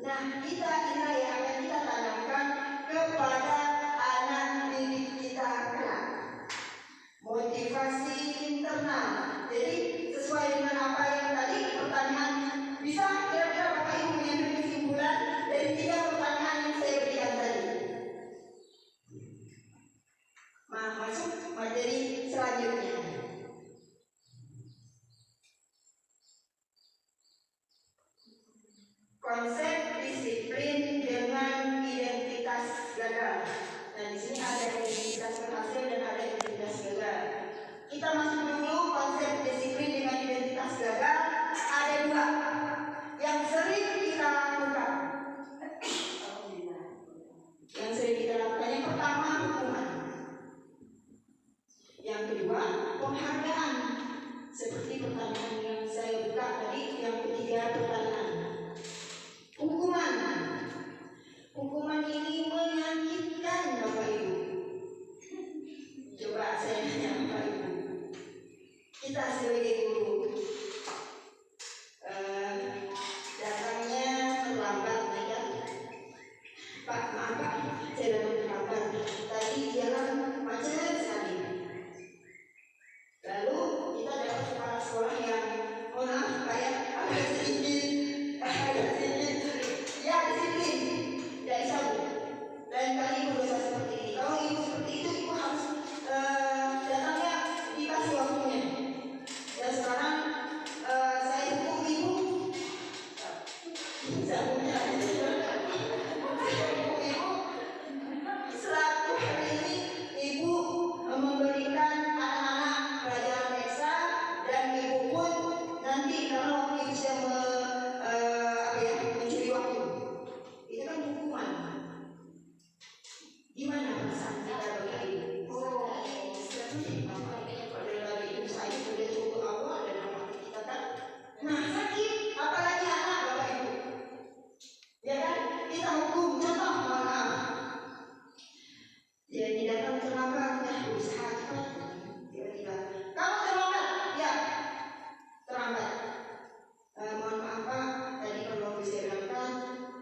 Nah, kita inilah yang akan kita tanamkan kepada anak didik kita kelak. Motivasi internal. Jadi sesuai dengan apa yang tadi pertanyaan, bisa kira-kira Bapak Ibu mengambil kesimpulan dari 3 pertanyaan yang saya berikan tadi. Masuk materi selanjutnya. Konsep disiplin dengan identitas gagal. Nah, di sini ada identitas berhasil dan ada identitas gagal. penghargaan seperti pertanyaan yang saya buka tadi, yang ketiga pertanyaan. Hukuman ini menyakitkan Bapak Ibu. Coba saya tanya Bapak Ibu, kita sebagai guru datangnya terlambat, ya Pak, maaf Pak, saya datang terlambat. Tadi jalan macet sekali. Lalu kita dapat kepala sekolah yang mohon maaf Pak ya, agak sedikit ya disiplin, tidak sabuk. Lain kali berusaha seperti ini. Kalau ibu seperti itu, ibu harus datangnya dikasih waktunya. Dan sekarang saya hukum ibu. Selaku hari ini ibu memberikan anak-anak pelajaran ekstra, dan ibu pun nanti kalau waktu ibu sudah mencuri waktu, itu kan hukuman. Gimana perasaan kita Bapak Ibu? Padahal dari ibu saya sudah cukup awal dan waktu kita kan, nah sakit, apalagi anak Bapak Ibu. Ya kan, kita hukum, contoh mohon maaf. Jadi datang terlambat, ya berusaha cepat. Tiba-tiba, kamu terlambat, ya terlambat. Mohon maaf Pak, tadi kalau saya berangkat,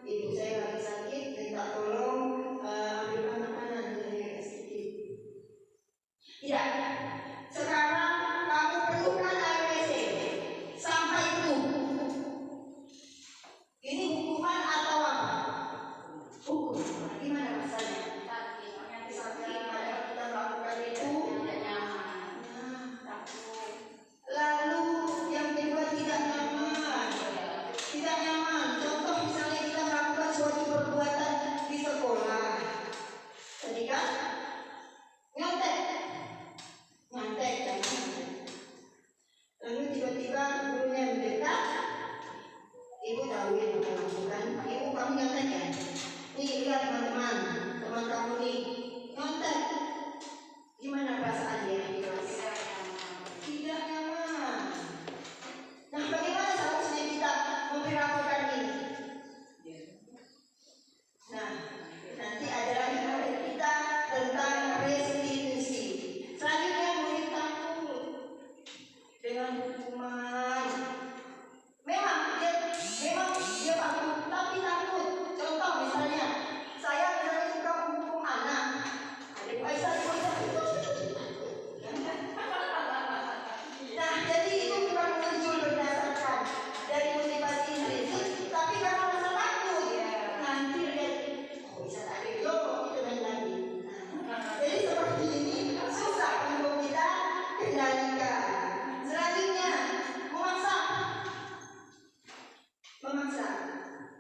ibu saya lagi sakit, minta tolong ambilkan makanan dari sedikit. Tidak, sekarang kamu perlukan air WC sampai penuh. Ini hukuman atau apa? Hukum. Gimana rasanya? Sakit, padahal kita melakukan itu. Lalu yang kedua tidak nyaman. Tidak nyaman. Contoh misalnya kita melakukan suatu perbuatan di sekolah. Tadi kan nyontek. Lalu tiba-tiba gurunya mendekat. Ibu tahu yang kamu lakukan. Ibu, kamu nyontek ya? Nih lihat teman-teman, teman kamu nih nyontek. Gimana perasaan dia di kelas? Tidak nyaman. Nah, bagaimana seharusnya kita memperlakukan ini? Nah, nanti ada lagi materi kita tentang restitusi. Selanjutnya murid takut dengan hukuman. Memang dia takut, tapi takut. Contoh misalnya, saya misalnya suka menghukum anak. Adik saya nah, jadi itu bukan muncul berdasarkan dari motivasi intrinsik, tapi karena rasa takut. Nanti lihat, bisa tadi itu main lagi. Jadi seperti ini susah untuk kita kendalikan. Selanjutnya, memaksa.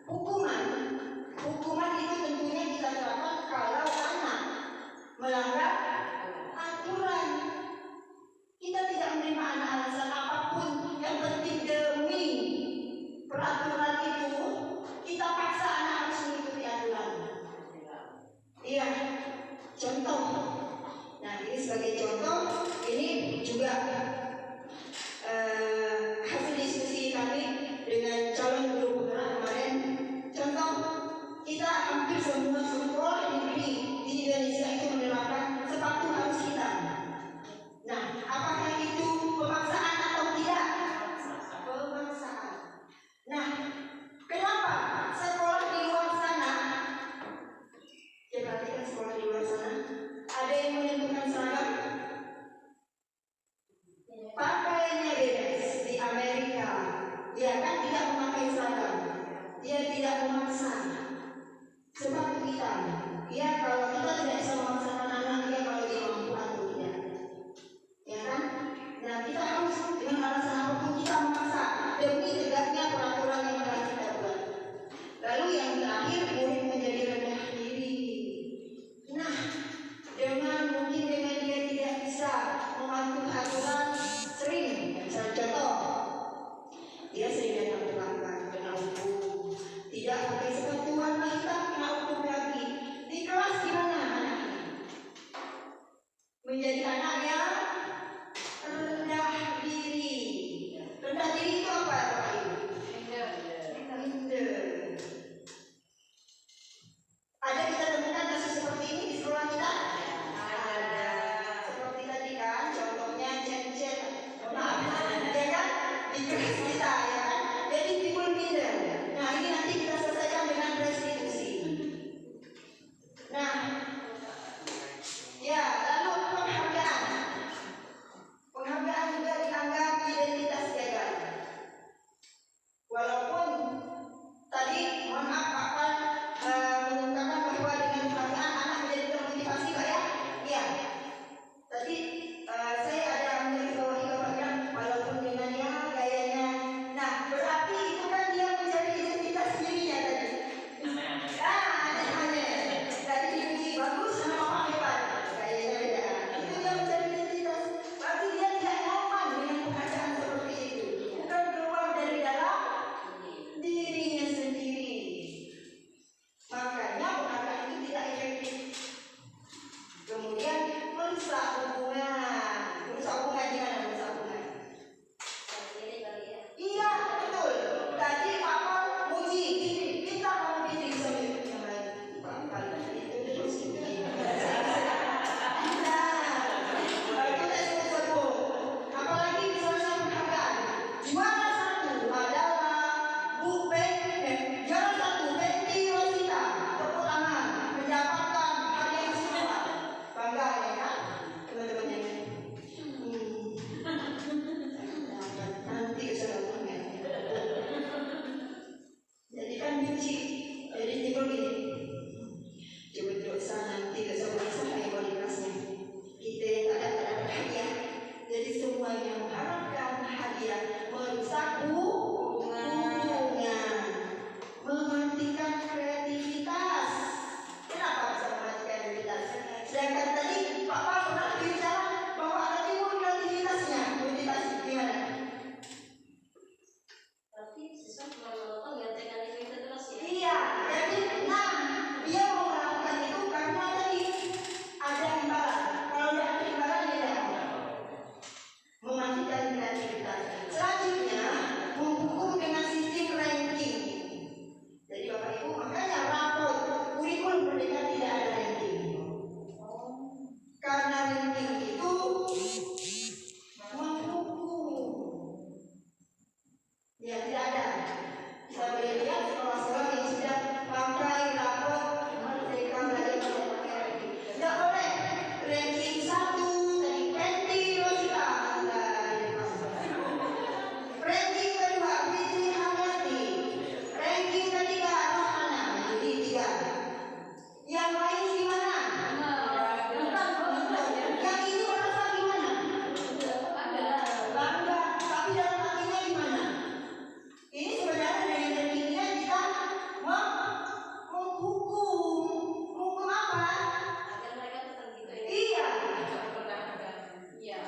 Hukuman itu tentunya kita terapkan kalau anak melanggar aturan. Kita tidak menerima anak alasan apapun, yang penting demi peraturan itu kita paksa anak harus mengikuti aturan. Iya, contoh. Nah, ini sebagai contoh, ini juga hasil diskusi kami dengan calon guru penggerak kemarin. Contoh, kita hampir semua sekolah negeri di Indonesia itu menerapkan sepatu harus hitam. Nah, apakah itu pemaksaan atau tidak? Pemaksaan. Nah, kenapa sekolah di luar sana, ya perhatikan sekolah di luar sana, ada yang menentukan seragam? Pakaiannya bebas. Di Amerika, dia kan tidak memakai seragam, dia tidak memaksa. Sepatu hitam, ya kalau kita tidak bisa memaksakan anak dia kalau dia mampu atau tidak, ya kan? Nah, kita harus dengan alasan apapun kita memaksa demi tegaknya peraturan yang telah kita buat. Lalu yang terakhir, murid menjadi rendah diri. Nah, dengan dia tidak bisa mematuhi aturan, sering, misalnya contoh, dia sering datang terlambat, kena hukum. Tidak pakai sepatu warna hitam, kena hukum lagi. Di kelas gimana anaknya? Menjadi anak yang rendah diri. Rendah diri itu apa Bapak Ibu? Minder. Ada kita temukan kasus seperti ini di sekolah kita? Ada. Seperti tadi kan, contohnya chat-chat. Maaf, ya kan? Di kelas kita, ya kan? Jadi timbul minder. Nah, ini nanti kita selesaikan dengan restitusi. Nah, ya, lalu penghargaan. Penghargaan juga dianggap identitas gagal. Walaupun tadi mohon maaf akan mengungkapkan bahwa dengan penghargaan anak menjadi termotivasi, Pak ya? Iya. Tadi saya ada mengetahui Bapak bilang walaupun dengan ya gayanya. Nah, berarti itu kan dia mencari identitas dirinya tadi. Tadi diuji bagus sama Pak hebat. Gayanya beda. Itu dia mencari identitas. Berarti dia tidak nyaman dengan penghargaan seperti itu. Bukan keluar dari dalam dirinya sendiri. Makanya penghargaan itu tidak efektif. Kemudian merusak hubungan. Merusak hubungan gimana merusak hubungan? Iya betul. Tadi Papa muji Fitri, kita mau Fitri sambil yang lain. Papa itu terus ini. Nah, kita sebut-sebut. Apalagi misalnya penghargaan. Juara satu adalah juara satu Betty Rosita. Tepuk tangan mendapatkan hadiah istimewa. Bangga ya kan? Teman-teman yang nanti keseruannya. Jadi kan diuji. Jadi timbul gini. Coba dosa nanti keseruan saya kalau di kelasnya. Kita yang tak dapat hadiah. Jadi semuanya mengharapkan hadiah merusak hubungan, mematikan kreativitas. Kenapa bisa mematikan kreativitas? Sedangkan tadi Papa pernah bicara bahwa ada timbul kreativitasnya. Motivasi gimana? Berarti siswa cuma menonton ngerjakan itu terus ya? Iya, jadi dia mau melakukan itu karena tadi ada imbalan. Kalau tidak ada imbalan dia tidak mau. Mematikan kreativitas. Selanjutnya menghukum dengan sistem ranking. Jadi Bapak Ibu makanya rapor kurikulum merdeka tidak ada ranking. Karena ranking itu menghukum. Ya tidak ada. Kita boleh lihat sekolah-sekolah yang sudah pakai rapor merdeka belajar pakai ranking. Tidak boleh ranking 1 dari Betty Rosita. Ranking kedua Fitri Hamdani. Ranking ketiga Rohana. Jadi 3. Yang lain gimana? Yang ini merasa gimana? Bangga. Tapi dalam hatinya gimana? Ini sebenarnya dengan rankingnya kita menghukum. Menghukum apa? Agar mereka tetap gitu ya? Iya. Iya.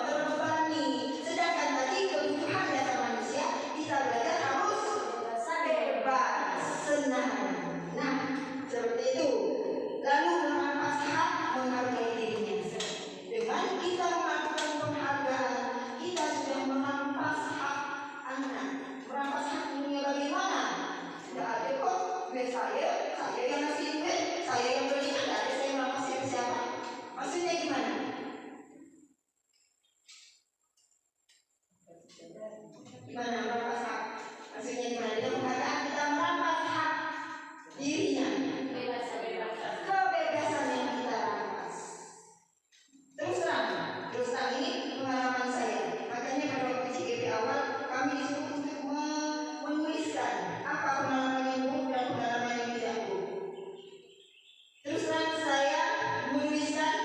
Terbebani. Sedangkan tadi kebutuhan dasar manusia kita belajar harus bebas, senang. Nah, seperti itu. Lalu merampas hak menghargai dirinya. Dengan kita melakukan penghargaan, kita sudah merampas hak anak. Merampas hak dunia bagaimana? Tidak ada kok. Saya yang ngasih duit, saya yang beli, tidak ada saya merampas siapa. Maksudnya gimana? Gimana merampas hak? Maksudnya gimana? Dengan penghargaan kita merampas hak dirinya. Kebebasan yang kita rampas. Terus terang ini pengalaman saya. Makanya pada waktu CGP awal kami disuruh untuk menuliskan apa pengalaman yang buruk dan pengalaman yang tidak buruk. Terus terang saya menuliskan,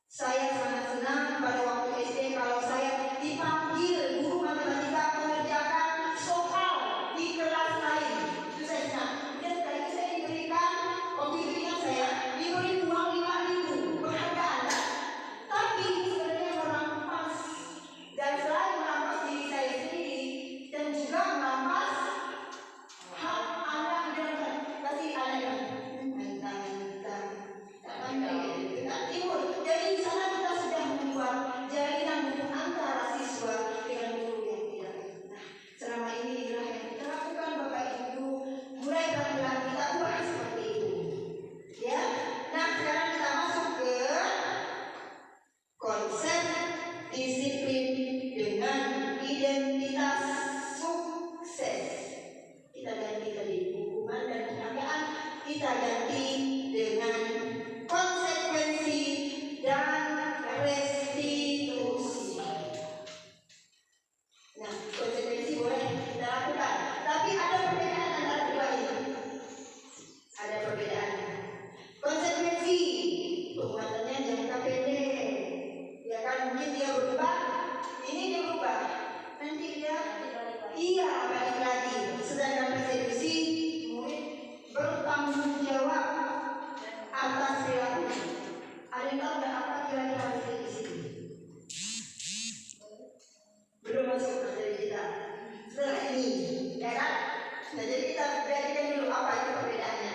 saya sangat senang pada waktu SD kalau saya dipanggil guru matematika laki-laki harus di sini. Belum masuk materi kita. Setelah ini, ya kan? Nah, jadi kita perhatikan dulu apa itu perbedaannya.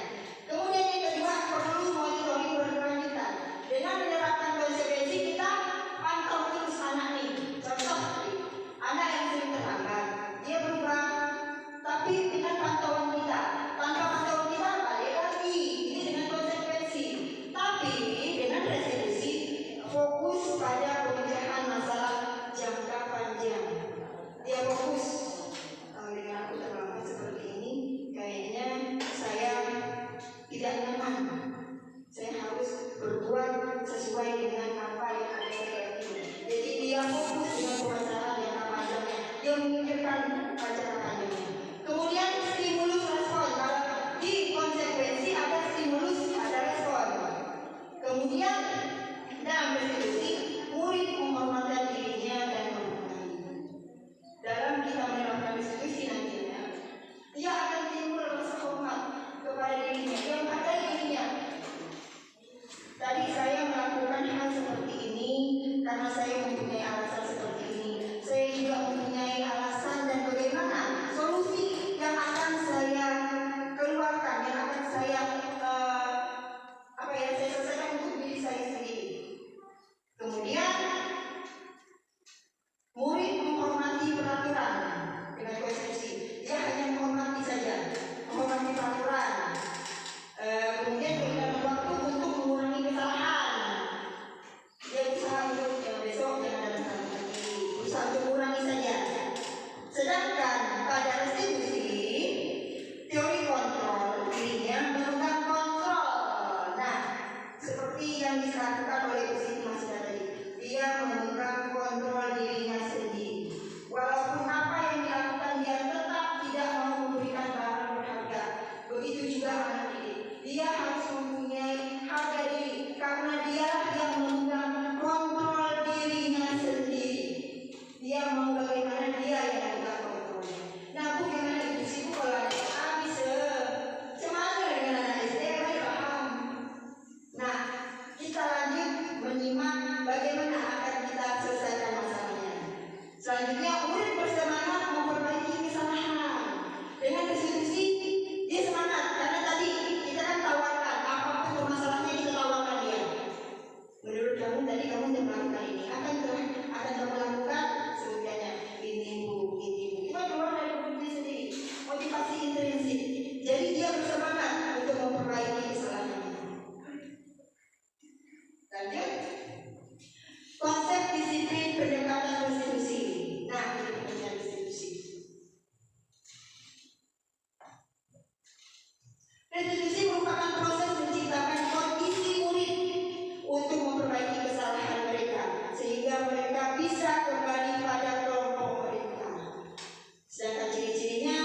Kemudian yang kedua, perlu monitoring berkelanjutan. Dengan menerapkan konsekuensi kita pantau terus anak nih. Contoh, anak yang sering terlambat, dia berubah. Tapi dengan pantauan kita, tanpa pantauan kita balik lagi. Ini dengan konsekuensi. Tapi dengan resolusi fokus pada pemecahan masalah jangka panjang. Dia fokus. Dengan aku terlambat seperti ini, kayaknya saya tidak nyaman. Saya harus berbuat sesuai dengan apa yang ada saya ini. Jadi dia fokus dengan permasalahan jangka panjangnya. Dia memikirkan jangka panjangnya. Kemudian stimulus respon. Kalau di konsekuensi ada stimulus, ada respon. Kemudian dalam resolusi, murid menghormati dirinya dan menghormati. Dalam kita menerapkan resolusi nantinya, dia akan timbul rasa hormat kepada dirinya. Dia menghargai dirinya. Tadi saya melakukan hal seperti ini karena saya mempunyai alasan seperti ini. Saya juga mempunyai alasan dan bagaimana solusi yang akan saya keluarkan, yang akan saya saya selesaikan untuk diri saya sendiri. Kemudian murid menghormati peraturan dengan konstitusi. Dia hanya menghormati saja, menghormati peraturan. Kemudian berikan waktu untuk mengurangi kesalahan. Dia usaha untuk yang besok jangan ada kesalahan lagi. Usaha untuk mengurangi saja. Sedangkan pada restitusi, teori kontrol dirinya memegang kontrol. Nah, seperti yang dilakukan oleh Bu Siti Masda tadi, dia memegang kontrol dirinya sendiri. Walaupun apa yang dilakukan dia tetap tidak mau memberikan barang berharga. Begitu juga anak didik. Dia harus mempunyai harga diri karena dialah yang memegang kontrol dirinya sendiri. Dia mau bagaimana dia yang memegang kontrolnya. Nah, Bu gimana Ibu sih Bu kalau ada habis semana dengan anak SD kan paham. Nah, kita lanjut menyimak bagaimana akan kita selesaikan masalahnya. Selanjutnya, murid bersemangat memperbaiki kesalahan. Dengan resolusi, dia semangat karena tadi kita kan tawarkan apapun permasalahannya kita tawarkan dia. Menurut kamu tadi kamu sudah melakukan ini, akan kamu lakukan sebutnya ini Bu, ini Bu. Kita keluar dari diri sendiri, motivasi intrinsik. Jadi dia bersemangat untuk memperbaiki kesalahannya. Lanjut, konsep disiplin pendekatan restitusi. Nah, ini pentingnya restitusi. Restitusi merupakan proses menciptakan kondisi murid untuk memperbaiki kesalahan mereka sehingga mereka bisa kembali pada kelompok mereka. Sedangkan ciri-cirinya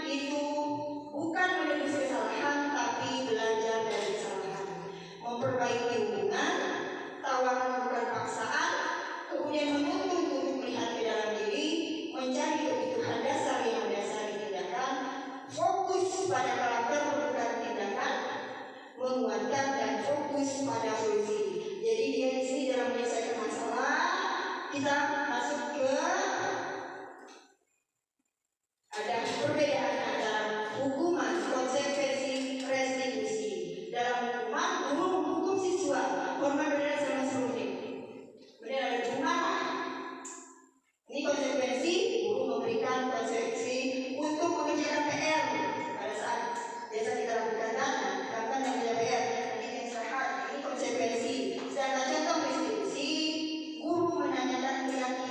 itu bukan menebus kesalahan tapi belajar dari kesalahan, memperbaiki hubungan, tawaran bukan paksaan, kemudian menuntut untuk melihat ke dalam diri, mencari kebutuhan dasar yang mendasari tindakan, fokus pada karakter bukan tindakan, menguatkan dan fokus pada solusi. Jadi dia di sini dalam menyelesaikan masalah, kita masuk ke ada perbedaan antara hukuman, konsekuensi, restitusi. Dalam hukuman, guru menghukum siswa, korban benar sama seluruhnya. Kemudian ada hukuman. Ini konsekuensi, guru memberikan konsekuensi untuk mengerjakan PR pada saat biasa kita lakukan kan yang punya PR, nanti yang istirahat. Ini konsekuensi. Sedangkan contoh restitusi, guru menanyakan keyakinan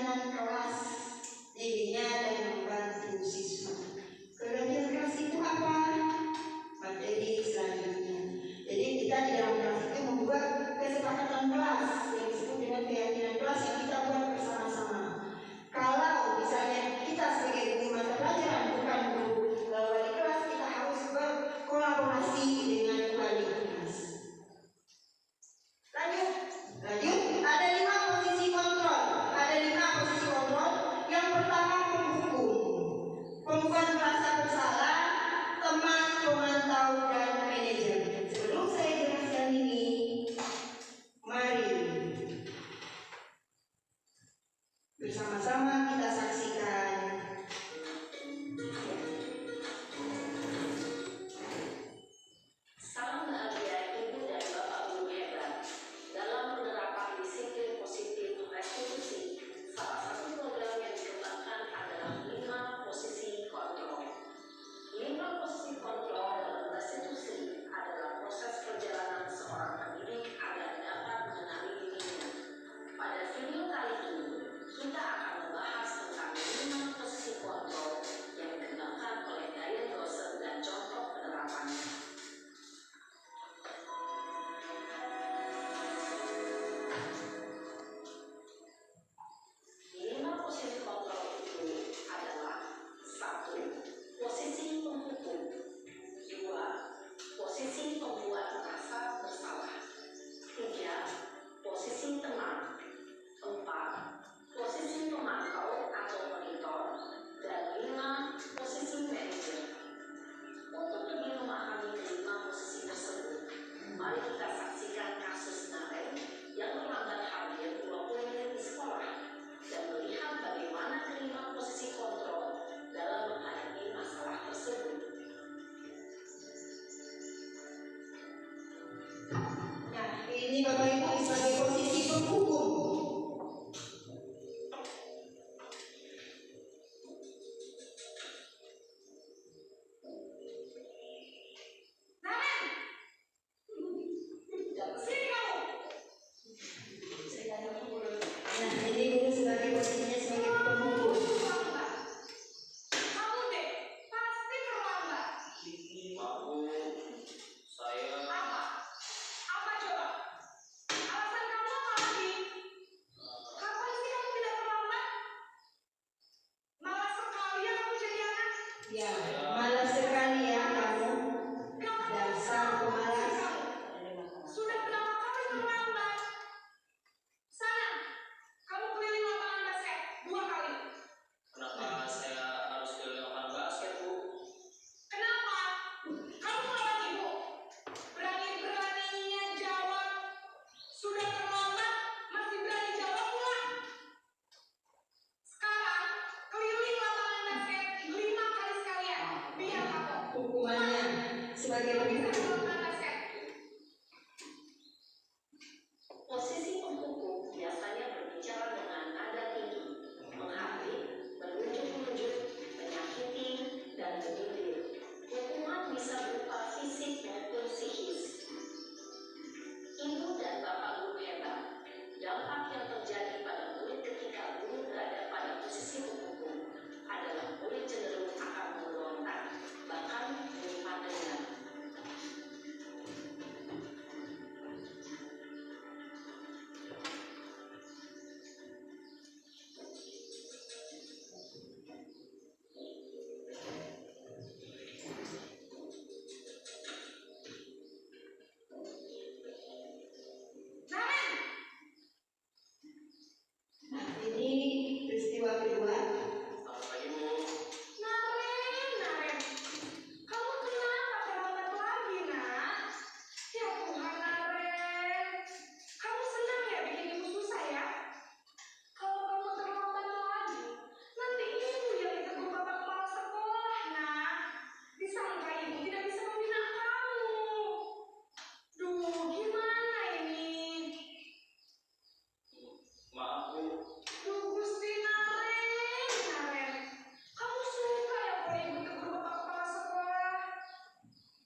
Ya, malas sekali ya kamu. Dasar pemalas. Sudah berapa kali terlambat? Sana, kamu keliling lapangan basket 2 kali. Kenapa saya harus keliling lapangan basket, Bu? Kenapa? Kamu melawan ibu. Berani-beraninya jawab. Sudah terlambat, masih berani jawab nggak? Sekarang keliling lapangan basket 5 kali sekalian. Biar kapok. Hukumannya sebagai Bisa penghukum. lapangan basket. Posisi penghukum biasanya berbicara dengan nada tinggi, menghampiri, menunjuk-nunjuk, menyakiti, dan menyindir. Hukuman bisa berupa fisik maupun psikis. Ibu dan bapak guru hebat. Dampak yang terjadi pada murid ketika guru berada pada posisi penghukum adalah murid cenderung akan memberontak, bahkan menyimpan dendam. Naren, Nah, ini peristiwa kedua. Selamat pagi, Bu. Naren. Kamu kenapa terlambat lagi, nak? Ya Tuhan, Naren. Kamu senang ya bikin ibu susah ya? Kalau kamu terlambat lagi, nanti ibu yang ditegur bapak kepala sekolah, nak. Disangka ibu tidak bisa membina kamu. Duh, gimana ini? Maaf, Bu. Duh, Gusti Naren. Kamu suka ya kalau ibu tegur bapak kepala sekolah?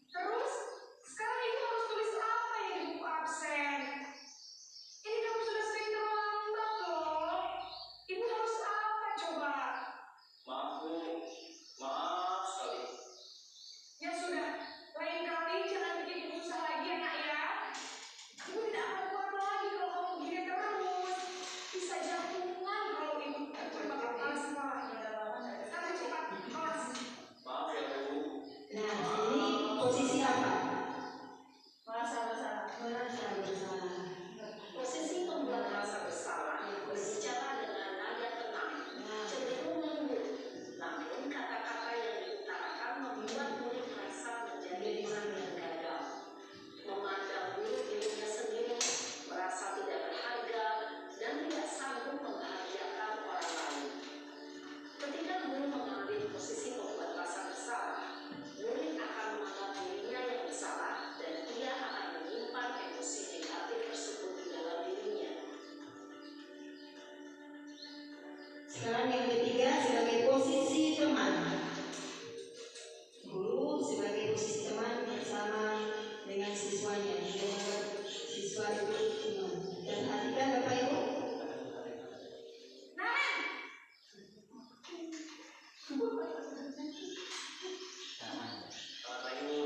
Terus, sekarang ibu harus tulis apa yang di buku absen? Ini kamu sudah sering terlambat loh. Ibu harus apa coba? Maaf, Bu. Maaf sekali. Ya sudah, lain kali jangan bikin ibu susah lagi ya, nak ya. Ibu tidak akan kuat lagi kalau kamu begini terus. Bisa jatuhan kalau ibu tegur bapak kepala sekolah. Sekarang cepat, kelas. Maaf ya, Bu. Nah, ini posisi apa? Merasa bersalah. Merasa bersalah. Posisi pembuat rasa bersalah berbicara dengan nada tenang, cenderung lembut, namun kata-kata yang diutarakan membuat murid merasa menjadi orang yang gagal, memandang buruk dirinya sendiri, merasa tidak berharga, dan tidak sanggup membahagiakan orang lain. Ketika guru mengambil posisi pembuat rasa bersalah, murid akan menganggap dirinya yang bersalah dan ia akan menyimpan emosi negatif tersebut di dalam dirinya. Sekarang yang ketiga sebagai posisi teman. Guru sebagai posisi teman bersama dengan siswanya. Siswa itu teman. Dan perhatikan Bapak Ibu. Naren! Selamat pagi, Bu.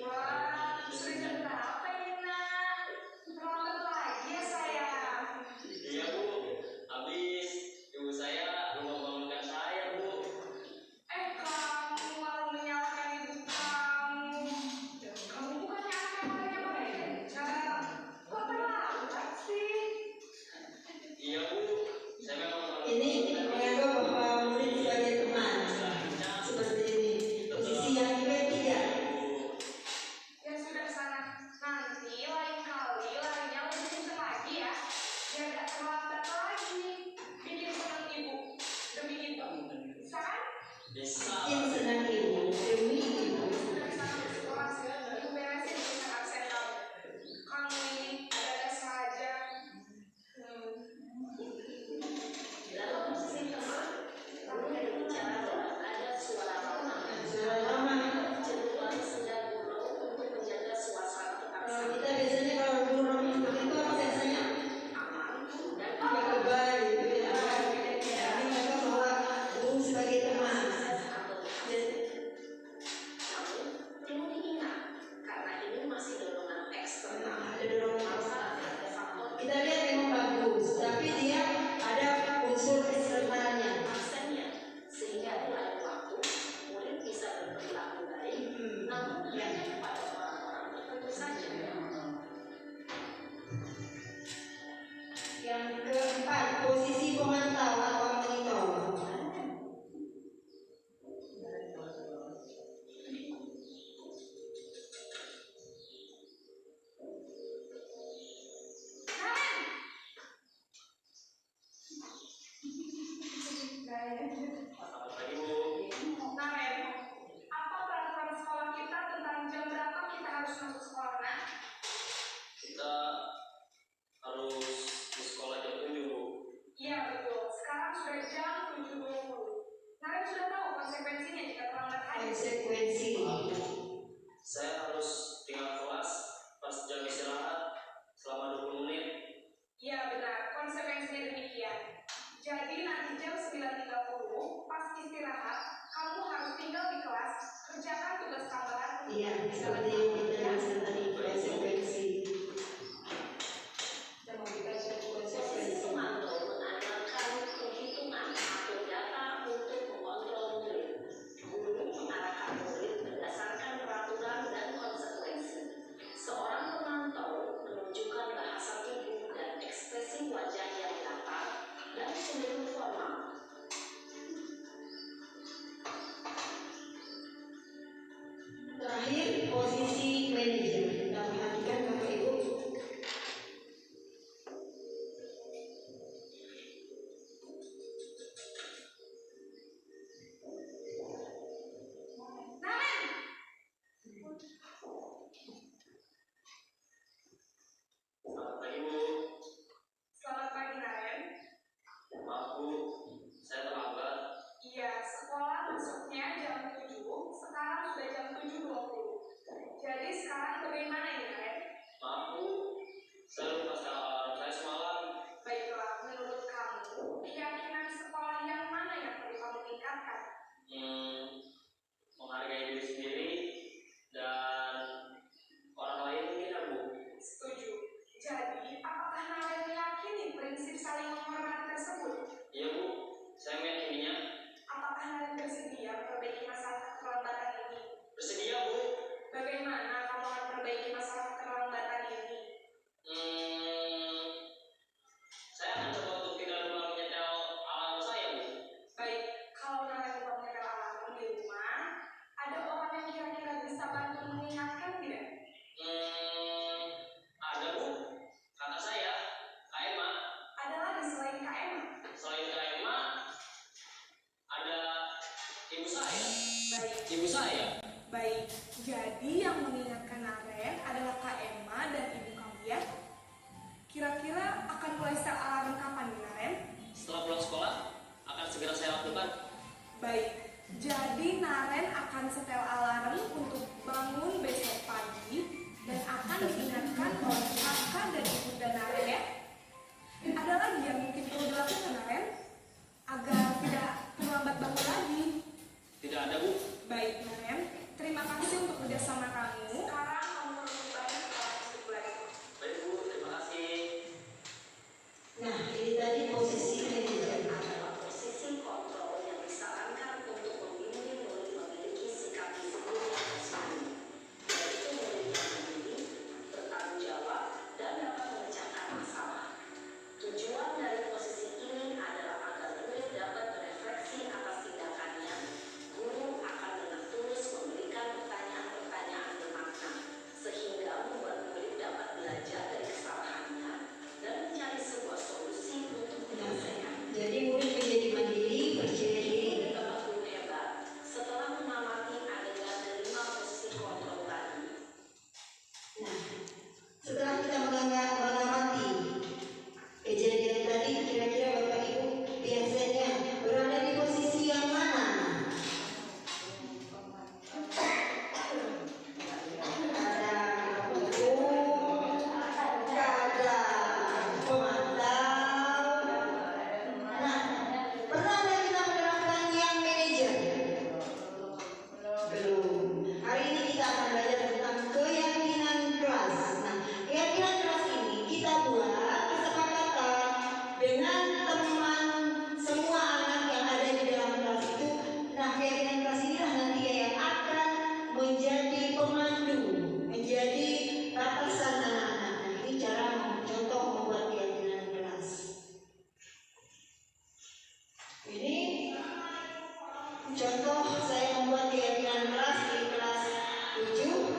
Wah, sudah jam berapa ini, nak? Terlambat lagi ya, sayang. Iya, Bu. Habis ibu saya belum membangunkan saya, Bu. Kamu malah menyalahkan ibu kamu. Kamu bukannya anak-anaknya pakai kencang. Kok terlambat sih? Iya, Bu. Saya memang Ini menganggap bahwa murid sebagai teman. Seperti ini. Posisi yang ketiga. Ya sudah sana. Nanti lain kali larinya lebih kencang lagi ya. Biar gak terlambat lagi. Bikin senang ibu. Demi ibu. Bisa kan? Bisa. Yang senang ibu demi ibu. Sudah sana di sekolah sih. Ibu beresin tulisan absen kamu. Kamu ini ada saja. Dalam posisi teman, guru berbicara dengan nada suara ramah, Suara lama. cenderung sedang gurau untuk menjaga suasana tetap Kalau sama, kita biasanya kalau guru seperti itu apa biasanya? aman, dan Pakai baik, gitu ya. Ini mereka bahwa guru sebagai teman. atau Konsekuensi. Saya harus tinggal kelas pas jam istirahat selama 20 menit. Ya benar, konsekuensinya demikian. Jadi nanti jam 9.30 pas istirahat, kamu harus tinggal di kelas, kerjakan tugas tambahan. Iya, seperti yang kita jelaskan tadi, konsekuensi. Kita mau dikasih Posisi konsekuensi. komando mengandalkan penghitungan atau data untuk mengontrol murid. Guru mengarahkan murid berdasarkan peraturan dan konsekuensi. Seorang pemantau menunjukkan bahasa tubuh dan ekspresi wajah yang datar dan cenderung formal. Terakhir, posisi manajer. Kita perhatikan Bapak Ibu. Selamat pagi Bu. Selamat pagi Naren. Maaf Bu, saya terlambat. Iya, sekolah masuknya jam 7, sekarang sudah jam 7.20. Jadi sekarang bagaimana ini Naren? Maaf Bu, saya lupa setel alarm saya semalam. Baiklah, menurut kamu, keyakinan sekolah yang mana yang perlu kamu tingkatkan? Menghargai diri sendiri dan orang lain mungkin ya Bu. Setuju. Jadi, apakah Naren meyakini prinsip saling menghormati tersebut? Iya Bu, saya meyakininya. Apakah Naren bersedia memperbaiki masalah keterlambatan ini? Bersedia Bu. Bagaimana kamu akan memperbaiki masalah keterlambatan ini? Saya akan coba untuk tidak lupa menyetel alarm saya Bu. Baik, kalau Naren lupa menyetel alarm di rumah, ada orang yang kira-kira bisa bantu mengingatkan tidak? Ada Bu, kakak saya, Kak Emma. Ada lagi selain Kak Emma? Selain Kak Emma, ada ibu saya. Baik, Ibu saya. baik. Jadi yang mengingatkan Naren adalah Kak Emma dan ibu kamu ya? Kira-kira akan mulai setel alarm kapan nih Naren? Setelah pulang sekolah, akan segera saya lakukan. Baik, jadi Naren akan setel alarm untuk bangun besok pagi dan akan diingatkan oleh kakak dan ibunda Naren ya. Ada lagi yang mungkin perlu dilakukan Naren agar tidak terlambat bangun lagi. Tidak ada Bu. Baik Naren, terima kasih untuk kerjasama kamu. Sekarang kamu harus kembali ke kelas belajar. Baik Bu, terima kasih. Nah, ini tadi posisi manajer. Adalah posisi kontrol yang disarankan untuk membimbing murid memiliki sikap disiplin yang resmi, yaitu murid yang mandiri, bertanggung jawab, dan dapat memecahkan masalah. Tujuan dari posisi ini adalah agar murid dapat berefleksi atas tindakannya. Guru akan dengan tulus memberikan pertanyaan-pertanyaan bermakna, sehingga membuat murid dapat belajar dari kesalahannya dan mencari sebuah solusi untuk menyelesaikan. Jadi murid menjadi mandiri, percaya diri. Bapak Guru hebat setelah mengamati adegan kelima posisi kontrol tadi. Nah, setelah kita mengamati kejadian tadi, kira-kira Bapak Ibu biasanya berada di posisi yang mana? Ada guru, ada pemantau. Nah, pernah nggak kita menerapkan yang manajer? Belum. Hari ini kita akan belajar tentang keyakinan kelas. Nah, keyakinan kelas ini kita buat kesepakatan dengan teman semua anak yang ada di dalam kelas itu. Nah, keyakinan kelas inilah nanti yang akan menjadi pemandu, menjadi batasan anak-anak. Nah, ini cara contoh membuat keyakinan kelas. Ini contoh saya membuat keyakinan kelas di kelas 7.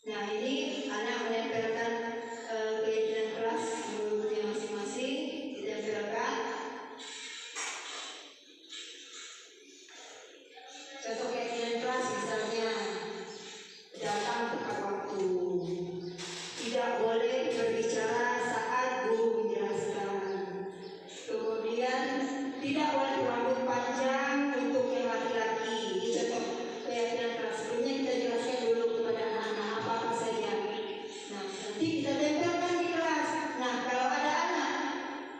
Nah, ini anak menempelkan keyakinan kelas menurutnya masing-masing, ditempelkan. Contoh keyakinan kelas misalnya, datang tepat waktu, tidak boleh berbicara saat guru menjelaskan, kemudian tidak boleh rambut panjang untuk yang laki-laki. Ini contoh keyakinan kelas. Sebelumnya kita jelaskan dulu kepada anak-anak apa saja. Nah, nanti kita tempelkan di kelas. Nah, kalau ada anak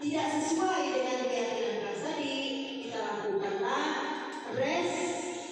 tidak sesuai dengan keyakinan kelas tadi, kita lakukanlah restitusi.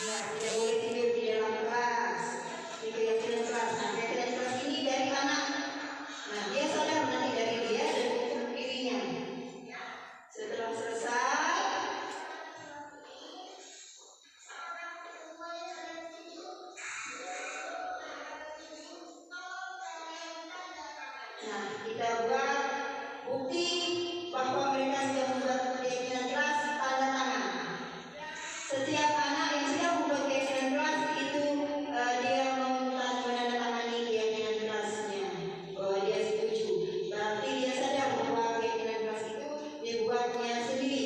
Ya, tidak boleh tidur di dalam kelas. Ini keyakinan kelas. Nah, keyakinan kelas ini dari anak. Nah, dia sadar nanti dari dia dan hukum dirinya. Setelah selesai, nah, kita buat bukti bahwa mereka sudah membuat keyakinan kelas, tanda tangan. Setiap anak yang sudah membuat keyakinan kelas itu dia menandatangani keyakinan kelasnya bahwa dia setuju. Berarti dia sadar bahwa keyakinan kelas itu dibuatnya sendiri.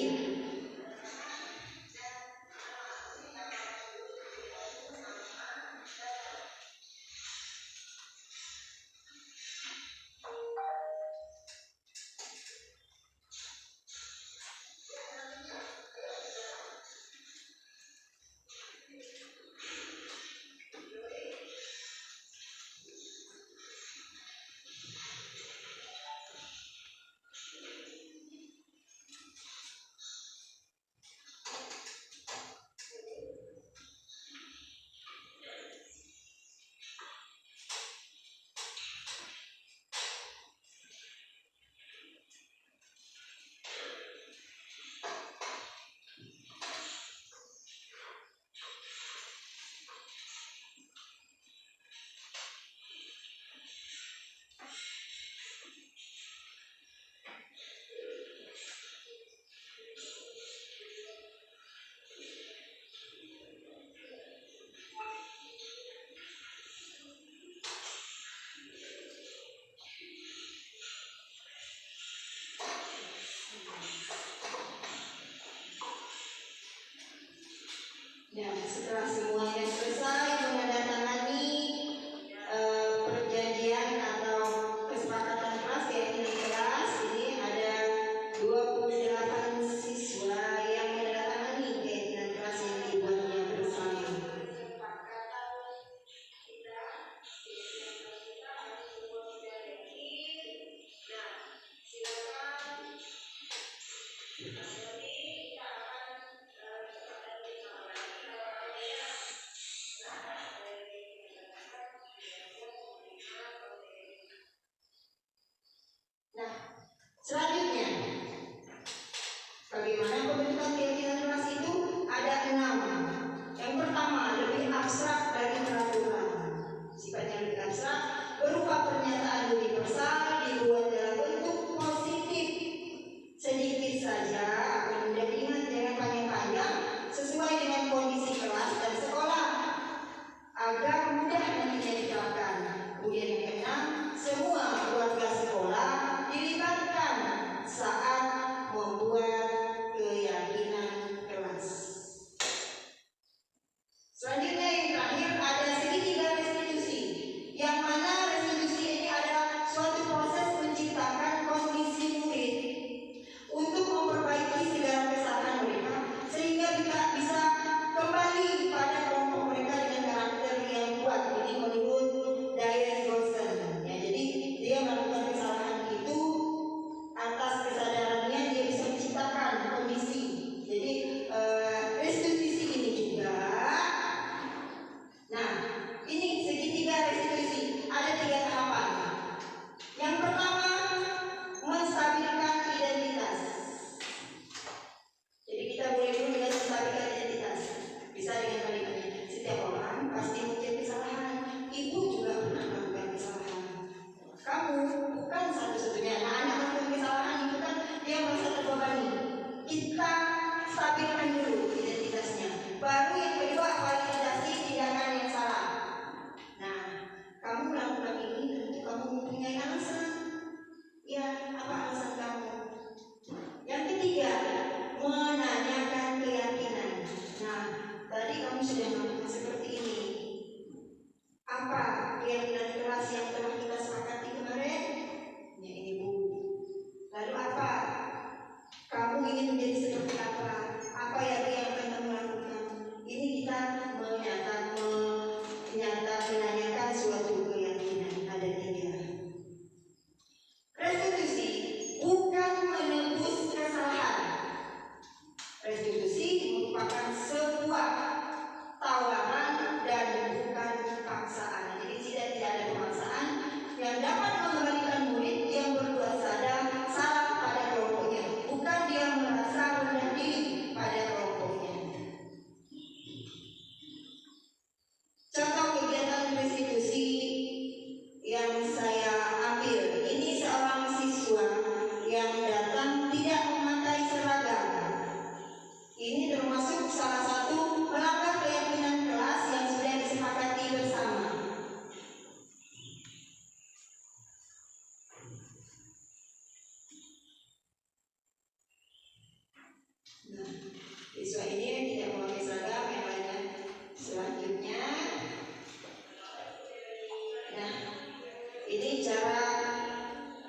Ini cara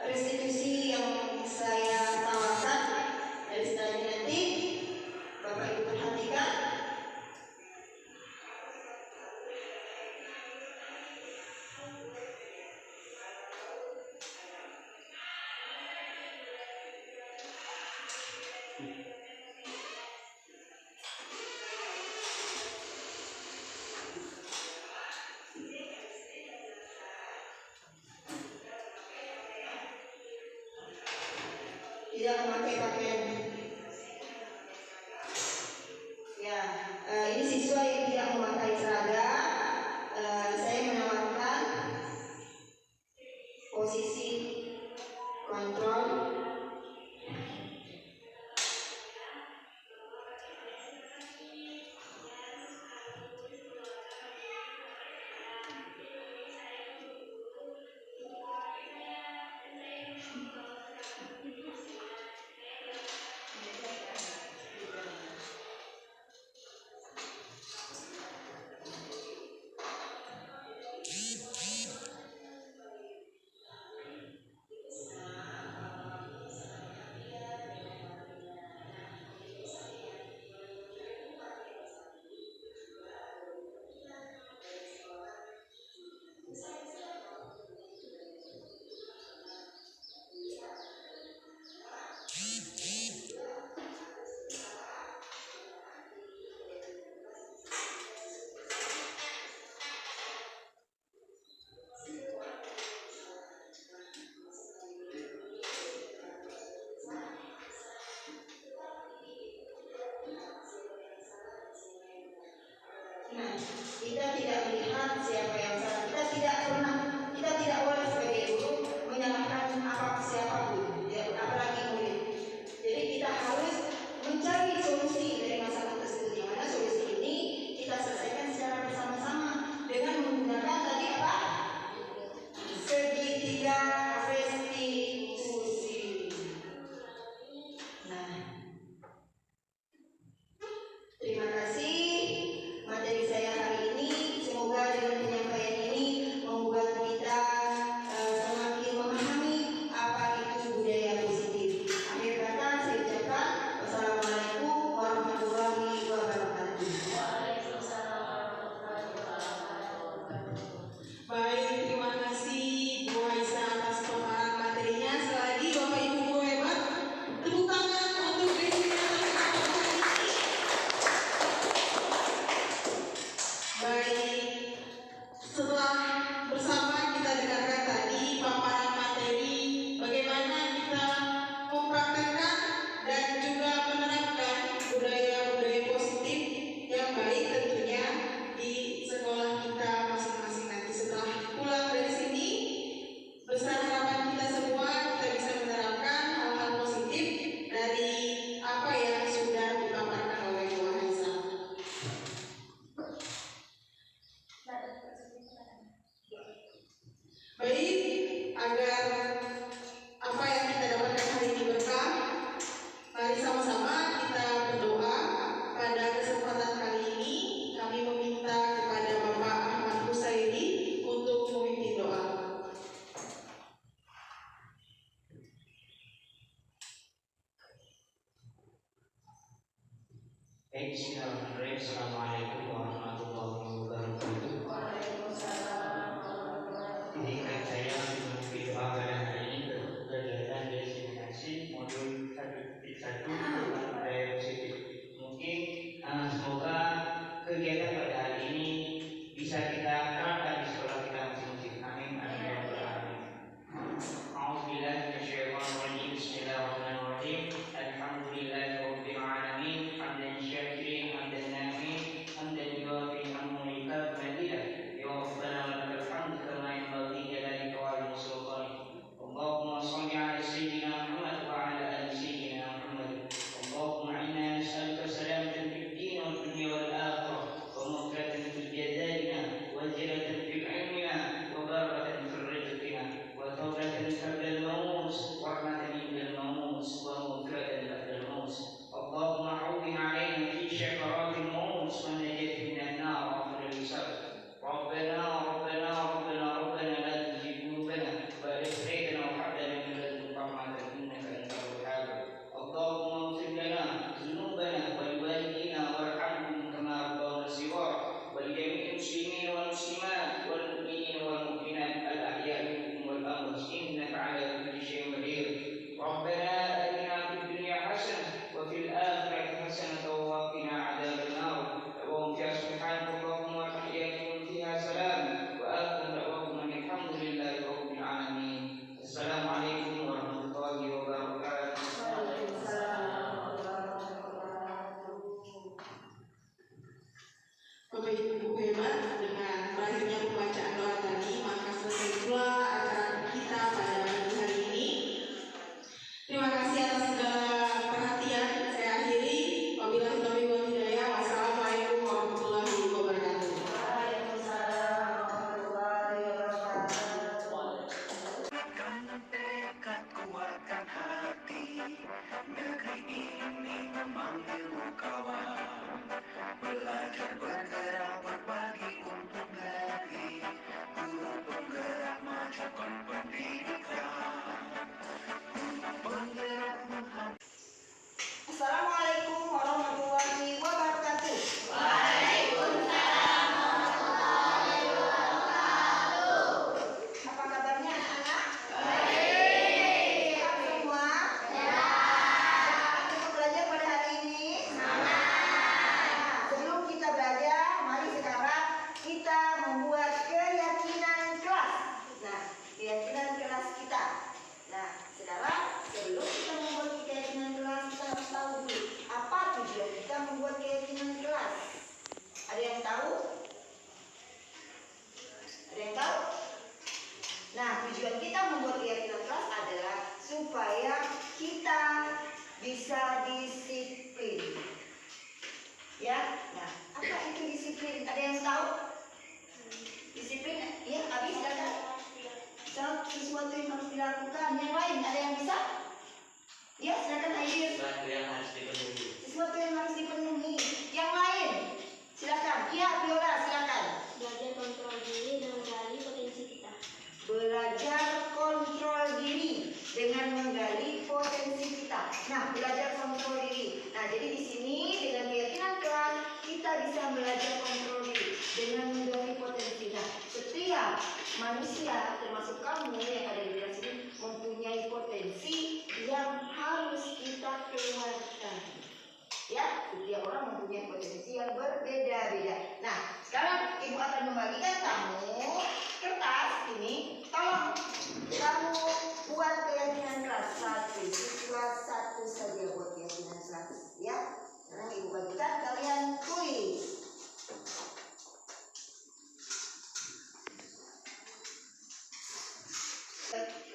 restitusi yang saya tawarkan. Dan setelah ini nanti Bapak Ibu perhatikan. Tidak memakai pakaian. Ya, ini siswa yang tidak memakai seragam. Saya menawarkan posisi kontrol. Nah, kita tidak melihat siapa yang salah. Kita tidak boleh sebagai guru menyalahkan siapapun, ya, apalagi murid. Jadi kita harus mencari solusi dari masalah tersebut. Yang mana solusi ini kita selesaikan secara bersama-sama dengan menggunakan tadi apa? Segitiga restitusi. Nah, terima kasih. Materi saya hari ini, semoga dengan penyampaian ini membuat kita semakin memahami apa itu budaya positif. Akhir kata saya ucapkan wassalamualaikum warahmatullahi wabarakatuh. Baik, terima kasih Bu Aisyah atas pemaparan materinya. Sekali lagi Bapak Ibu guru hebat, tepuk tangan untuk Desi. Baik, setelah bersama kita dengarkan tadi paparan materi bagaimana kita mempraktekkan dan juga menerapkan budaya-budaya positif yang baik tentunya di sekolah kita masing-masing nanti. Setelah pulang dari sini, besar harapan kita semua kita bisa menerapkan hal-hal positif dari apa yang sudah dipaparkan oleh Bu Aisyah. Baik, agar apa yang kita dapatkan hari ini berkah, mari sama-sama kita berdoa. Pada kesempatan kali ini kami meminta kepada Bapak Ahmad Husaini untuk memimpin doa. Bismillahirrahmanirrahim. Assalamualaikum warahmatullahi wabarakatuh. Izinkan saya memimpin doa pada hari ini berkaitan destinasi modul 1.1 budaya positif. Mungkin semoga kegiatan pada hari ini bisa kita terapkan di sekolah kita masing-masing. Amin. Amin ya rabbal alamin. A'udzubillahi minasyaitonir rajim. Bismillahirrahmanirrahim. Alhamdulillahirabbil alamin. Hamdan syakirin, hamdan nafi, hamdan supaya kita bisa disiplin. Ya, nah apa itu disiplin? Ada yang tahu? Disiplin, ya, Abi silakan. Sesuatu yang harus dilakukan. Yang lain ada yang bisa? Ya, silakan Aidir. Sesuatu yang harus dipenuhi. Sesuatu yang harus dipenuhi. Yang lain, silakan. Iya, Viola, silakan. Belajar kontrol diri dan menggali potensi kita. Belajar kontrol diri dengan menggali potensi kita. Nah, belajar kontrol diri. Nah, jadi di sini dengan keyakinan keras kita bisa belajar kontrol diri dengan menggali potensi. Nah, setiap manusia termasuk kamu yang ada di kelas ini mempunyai potensi yang harus kita keluarkan. Ya, setiap orang mempunyai potensi yang berbeda-beda. Nah, sekarang Ibu akan membagikan kamu kertas ini. Tolong kamu buat keyakinan kelas satu. Siswa satu saja buat keyakinan kelas. Ya, sekarang Ibu bagikan kalian kuis.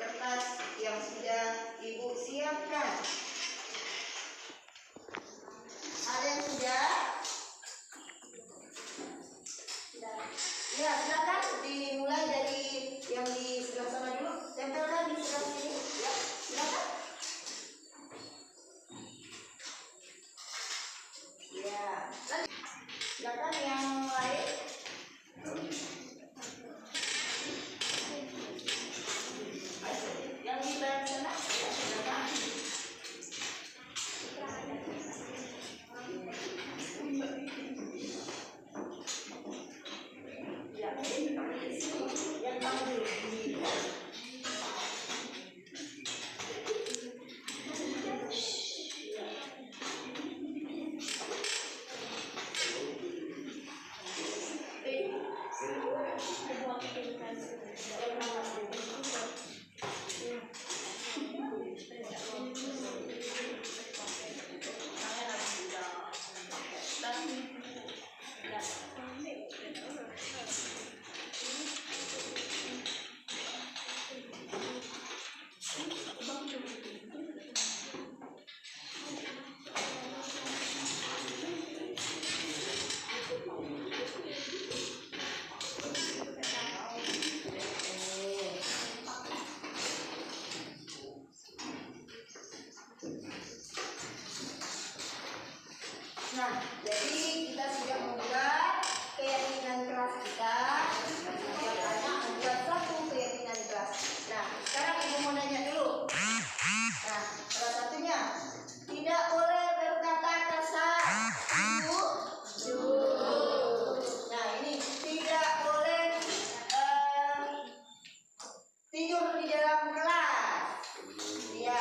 Kertas yang sudah Ibu siapkan. Ada yang sudah? Ya, silakan dimulai dari yang di sebelah sana dulu. Tempelkan di sebelah sini. Ya, silakan. Ya, silakan yang lain. Yang di belakang sana, ya, silakan. Ya, yang kamu dulu. Nah, jadi kita sudah membuat keyakinan keras kita. Setiap anak membuat satu keyakinan keras. Nah, sekarang Ibu mau nanya dulu. Nah, salah satunya tidak boleh berkata kasar. Ibu, nah ini tidak boleh tidur di dalam kelas. Ya,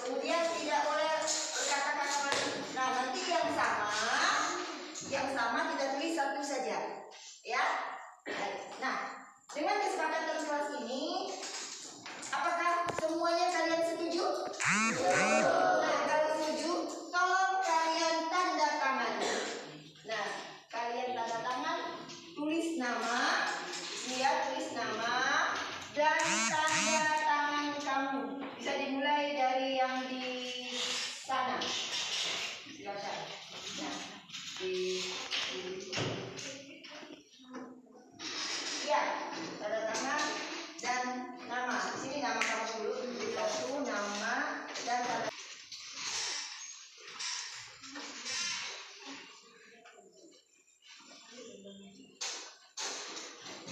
kemudian tidak boleh berkata kasar. Nah, nanti yang sama kita tulis satu saja, ya. Nah, dengan kesepakatan kelas ini, apakah semuanya kalian setuju? Nah, kalau setuju, tolong kalian tanda tangan. Nah, kalian tanda tangan, tulis nama, tulis nama dan tanda tangan kamu. Bisa dimulai dari yang di sana. Silakan. Nah, ya, tanda tangan dan nama. Di sini nama kamu dulu. Satu nama dan tanda.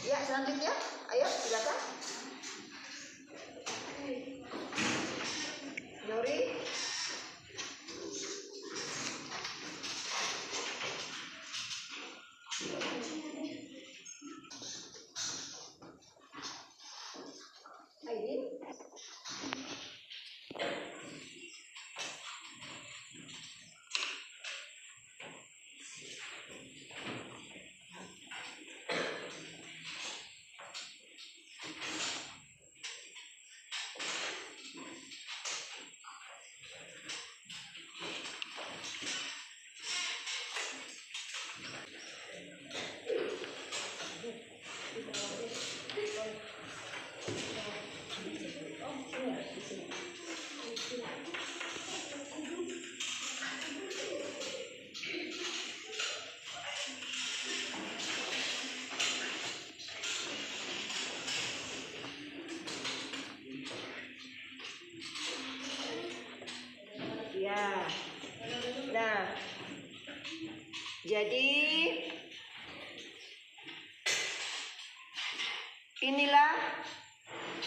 Ya, selanjutnya, ayo silakan. Nuri. Aidin. Jadi inilah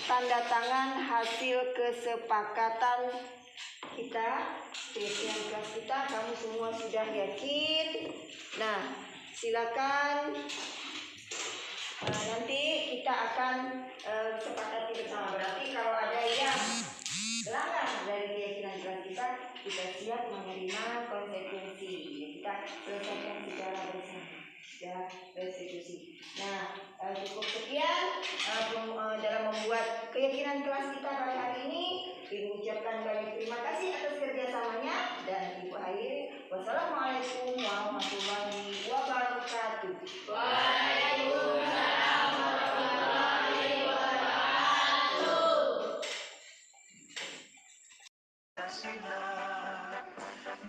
tanda tangan hasil kesepakatan kita, pimpinan kelas kita. Kamu semua sudah yakin? Nah, silakan nanti kita akan sepakati bersama. Berarti kalau ada yang melanggar dari keyakinan kelas kita siap menerima konsekuensi. Kita selesaikan secara bersama, secara restitusi. Nah, cukup sekian dalam membuat keyakinan kelas kita pada hari ini. Ibu ucapkan banyak terima kasih atas kerjasamanya dan Ibu akhiri. Wassalamualaikum warahmatullahi wabarakatuh. Waalaikumsalam warahmatullahi wabarakatuh.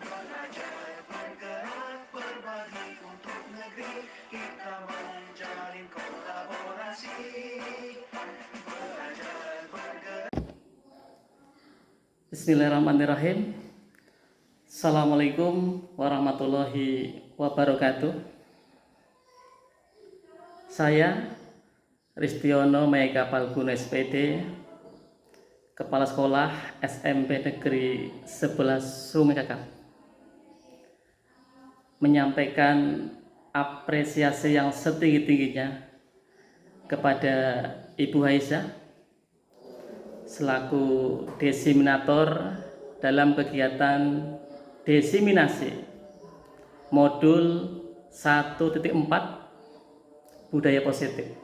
Belajar bergerak berbagi untuk negeri, kita menjalin kolaborasi. Belajar bergerak. Bismillahirrahmanirrahim. Assalamualaikum warahmatullahi wabarakatuh. Saya Ristiono Mega Palguno SPD, Kepala Sekolah SMP Negeri 11 Sungai Kakap, menyampaikan apresiasi yang setinggi-tingginya kepada Ibu Aisyah selaku desiminator dalam kegiatan desiminasi modul 1.4 budaya positif.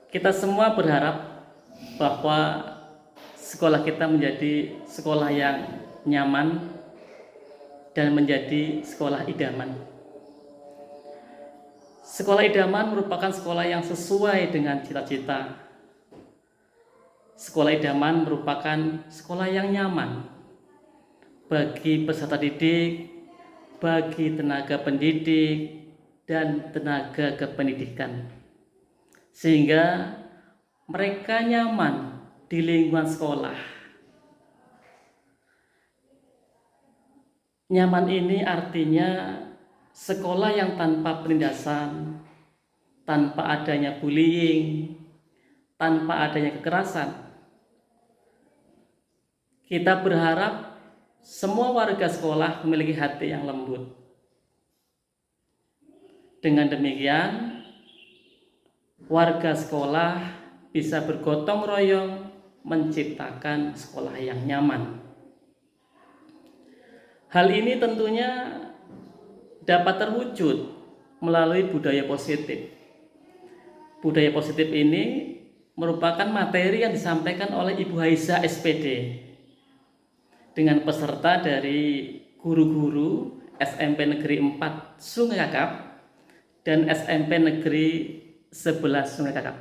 Kita semua berharap bahwa sekolah kita menjadi sekolah yang nyaman dan menjadi sekolah idaman. Sekolah idaman merupakan sekolah yang sesuai dengan cita-cita. Sekolah idaman merupakan sekolah yang nyaman bagi peserta didik, bagi tenaga pendidik, dan tenaga kependidikan, sehingga mereka nyaman di lingkungan sekolah. Nyaman ini artinya sekolah yang tanpa penindasan, tanpa adanya bullying, tanpa adanya kekerasan. Kita berharap semua warga sekolah memiliki hati yang lembut. Dengan demikian, warga sekolah bisa bergotong royong menciptakan sekolah yang nyaman. Hal ini tentunya dapat terwujud melalui budaya positif. Budaya positif ini merupakan materi yang disampaikan oleh Ibu Aisyah SPD dengan peserta dari guru-guru SMP Negeri 4 Sungai Kakap dan SMP Negeri 11 Sungai Kakap.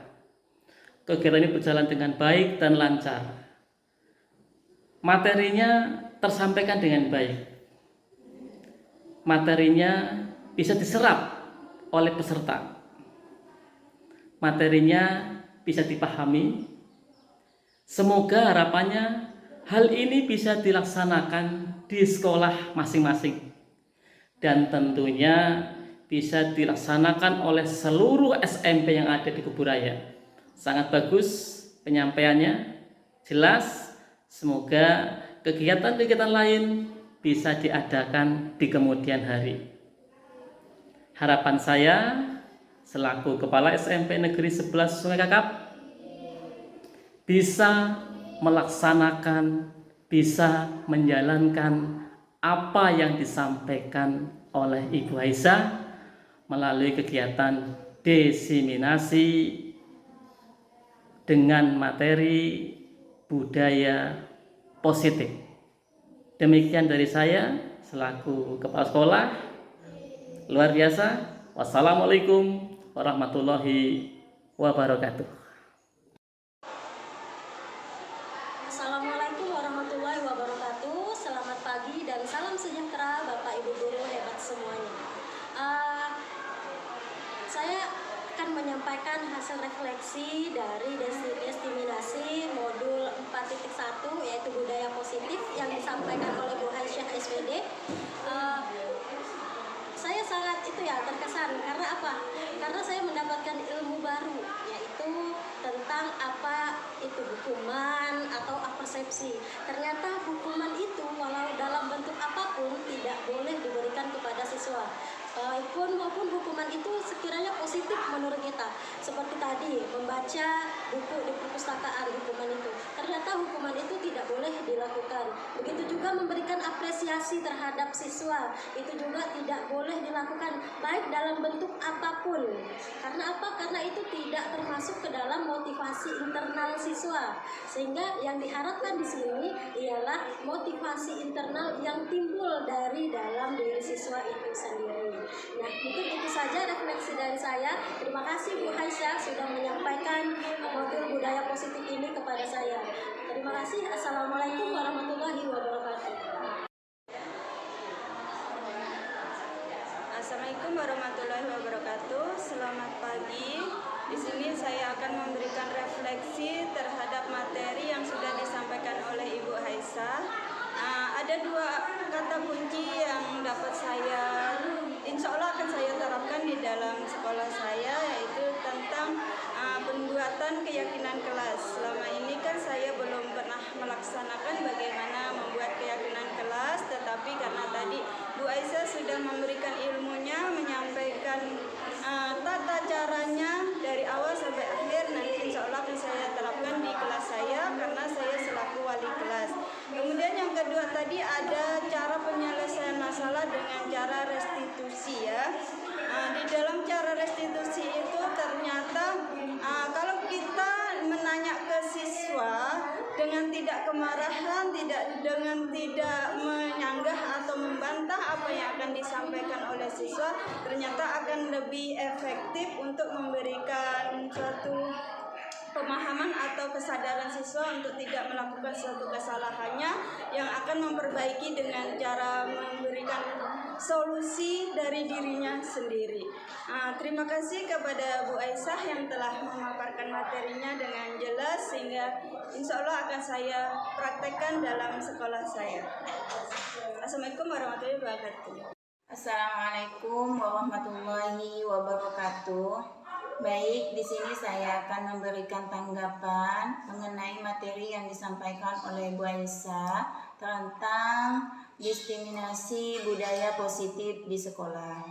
Kegiatan ini berjalan dengan baik dan lancar. Materinya tersampaikan dengan baik. Materinya bisa diserap oleh peserta. Materinya bisa dipahami. Semoga harapannya hal ini bisa dilaksanakan di sekolah masing-masing dan tentunya bisa dilaksanakan oleh seluruh SMP yang ada di Kuburaya. Sangat bagus penyampaiannya, jelas. Semoga kegiatan-kegiatan lain bisa diadakan di kemudian hari. Harapan saya selaku Kepala SMP Negeri 11 Sungai Kakap bisa melaksanakan, bisa menjalankan apa yang disampaikan oleh Ibu Aisyah melalui kegiatan desiminasi dengan materi budaya positif. Demikian dari saya selaku Kepala Sekolah. Luar biasa. Wassalamualaikum warahmatullahi wabarakatuh. Assalamualaikum warahmatullahi wabarakatuh. Selamat pagi dan salam sejahtera Bapak Ibu guru hebat semuanya. Saya akan menyampaikan hasil refleksi dari desiminasi modul 4.1 yaitu budaya positif yang disampaikan oleh Bu Aisyah SPD. Saya saya sangat terkesan. Karena apa? Karena saya mendapatkan ilmu baru, yaitu tentang apa itu hukuman atau persepsi. Ternyata hukuman itu walau dalam bentuk apapun tidak boleh diberikan kepada siswa. Maupun hukuman itu sekiranya positif menurut kita, seperti tadi membaca buku di perpustakaan, hukuman itu ternyata hukuman itu tidak boleh dilakukan. Begitu juga memberikan apresiasi terhadap siswa, itu juga tidak boleh dilakukan baik dalam bentuk apapun. Karena apa? Karena itu tidak termasuk ke dalam motivasi internal siswa, sehingga yang diharapkan di sini ialah motivasi internal yang timbul dari dalam diri siswa itu sendiri. Nah, mungkin itu saja refleksi dari saya. Terima kasih Bu Haisa sudah menyampaikan modul budaya positif ini kepada saya. Terima kasih. Assalamualaikum warahmatullahi wabarakatuh. Assalamualaikum warahmatullahi wabarakatuh. Selamat pagi. Di sini saya akan memberikan refleksi terhadap materi yang sudah disampaikan oleh Ibu Haisa. Ada dua kata kunci yang dapat saya, insya Allah akan saya terapkan di dalam sekolah saya, yaitu tentang pembuatan keyakinan kelas. Selama ini kan saya belum pernah melaksanakan bagaimana membuat keyakinan kelas, tetapi karena tadi Bu Aisyah sudah memberikan ilmunya, menyampaikan tata caranya dari awal sampai akhir, nanti insya Allah akan saya terapkan di kelas saya karena saya selaku wali kelas. Kemudian yang kedua tadi ada cara penyelesaian masalah dengan cara restitusi ya. Di dalam cara restitusi itu ternyata kalau kita menanya ke siswa dengan tidak kemarahan, dengan tidak menyanggah atau membantah apa yang akan disampaikan oleh siswa, ternyata akan lebih efektif untuk memberikan suatu pemahaman atau kesadaran siswa untuk tidak melakukan suatu kesalahannya, yang akan memperbaiki dengan cara memberikan solusi dari dirinya sendiri. Terima kasih kepada Bu Aisyah yang telah memaparkan materinya dengan jelas, sehingga insya Allah akan saya praktekkan dalam sekolah saya. Assalamualaikum warahmatullahi wabarakatuh. Assalamualaikum warahmatullahi wabarakatuh. Baik, di sini saya akan memberikan tanggapan mengenai materi yang disampaikan oleh Bu Aisyah tentang diskriminasi budaya positif di sekolah.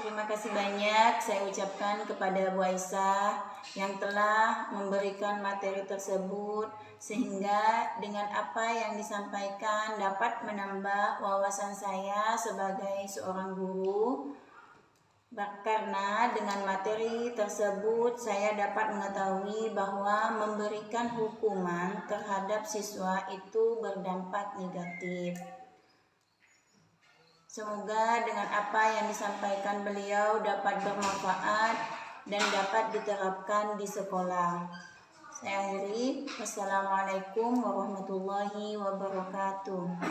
Terima kasih banyak saya ucapkan kepada Bu Aisyah yang telah memberikan materi tersebut, sehingga dengan apa yang disampaikan dapat menambah wawasan saya sebagai seorang guru. Karena dengan materi tersebut saya dapat mengetahui bahwa memberikan hukuman terhadap siswa itu berdampak negatif. Semoga dengan apa yang disampaikan beliau dapat bermanfaat dan dapat diterapkan di sekolah. Saya akhiri. Wassalamualaikum warahmatullahi wabarakatuh.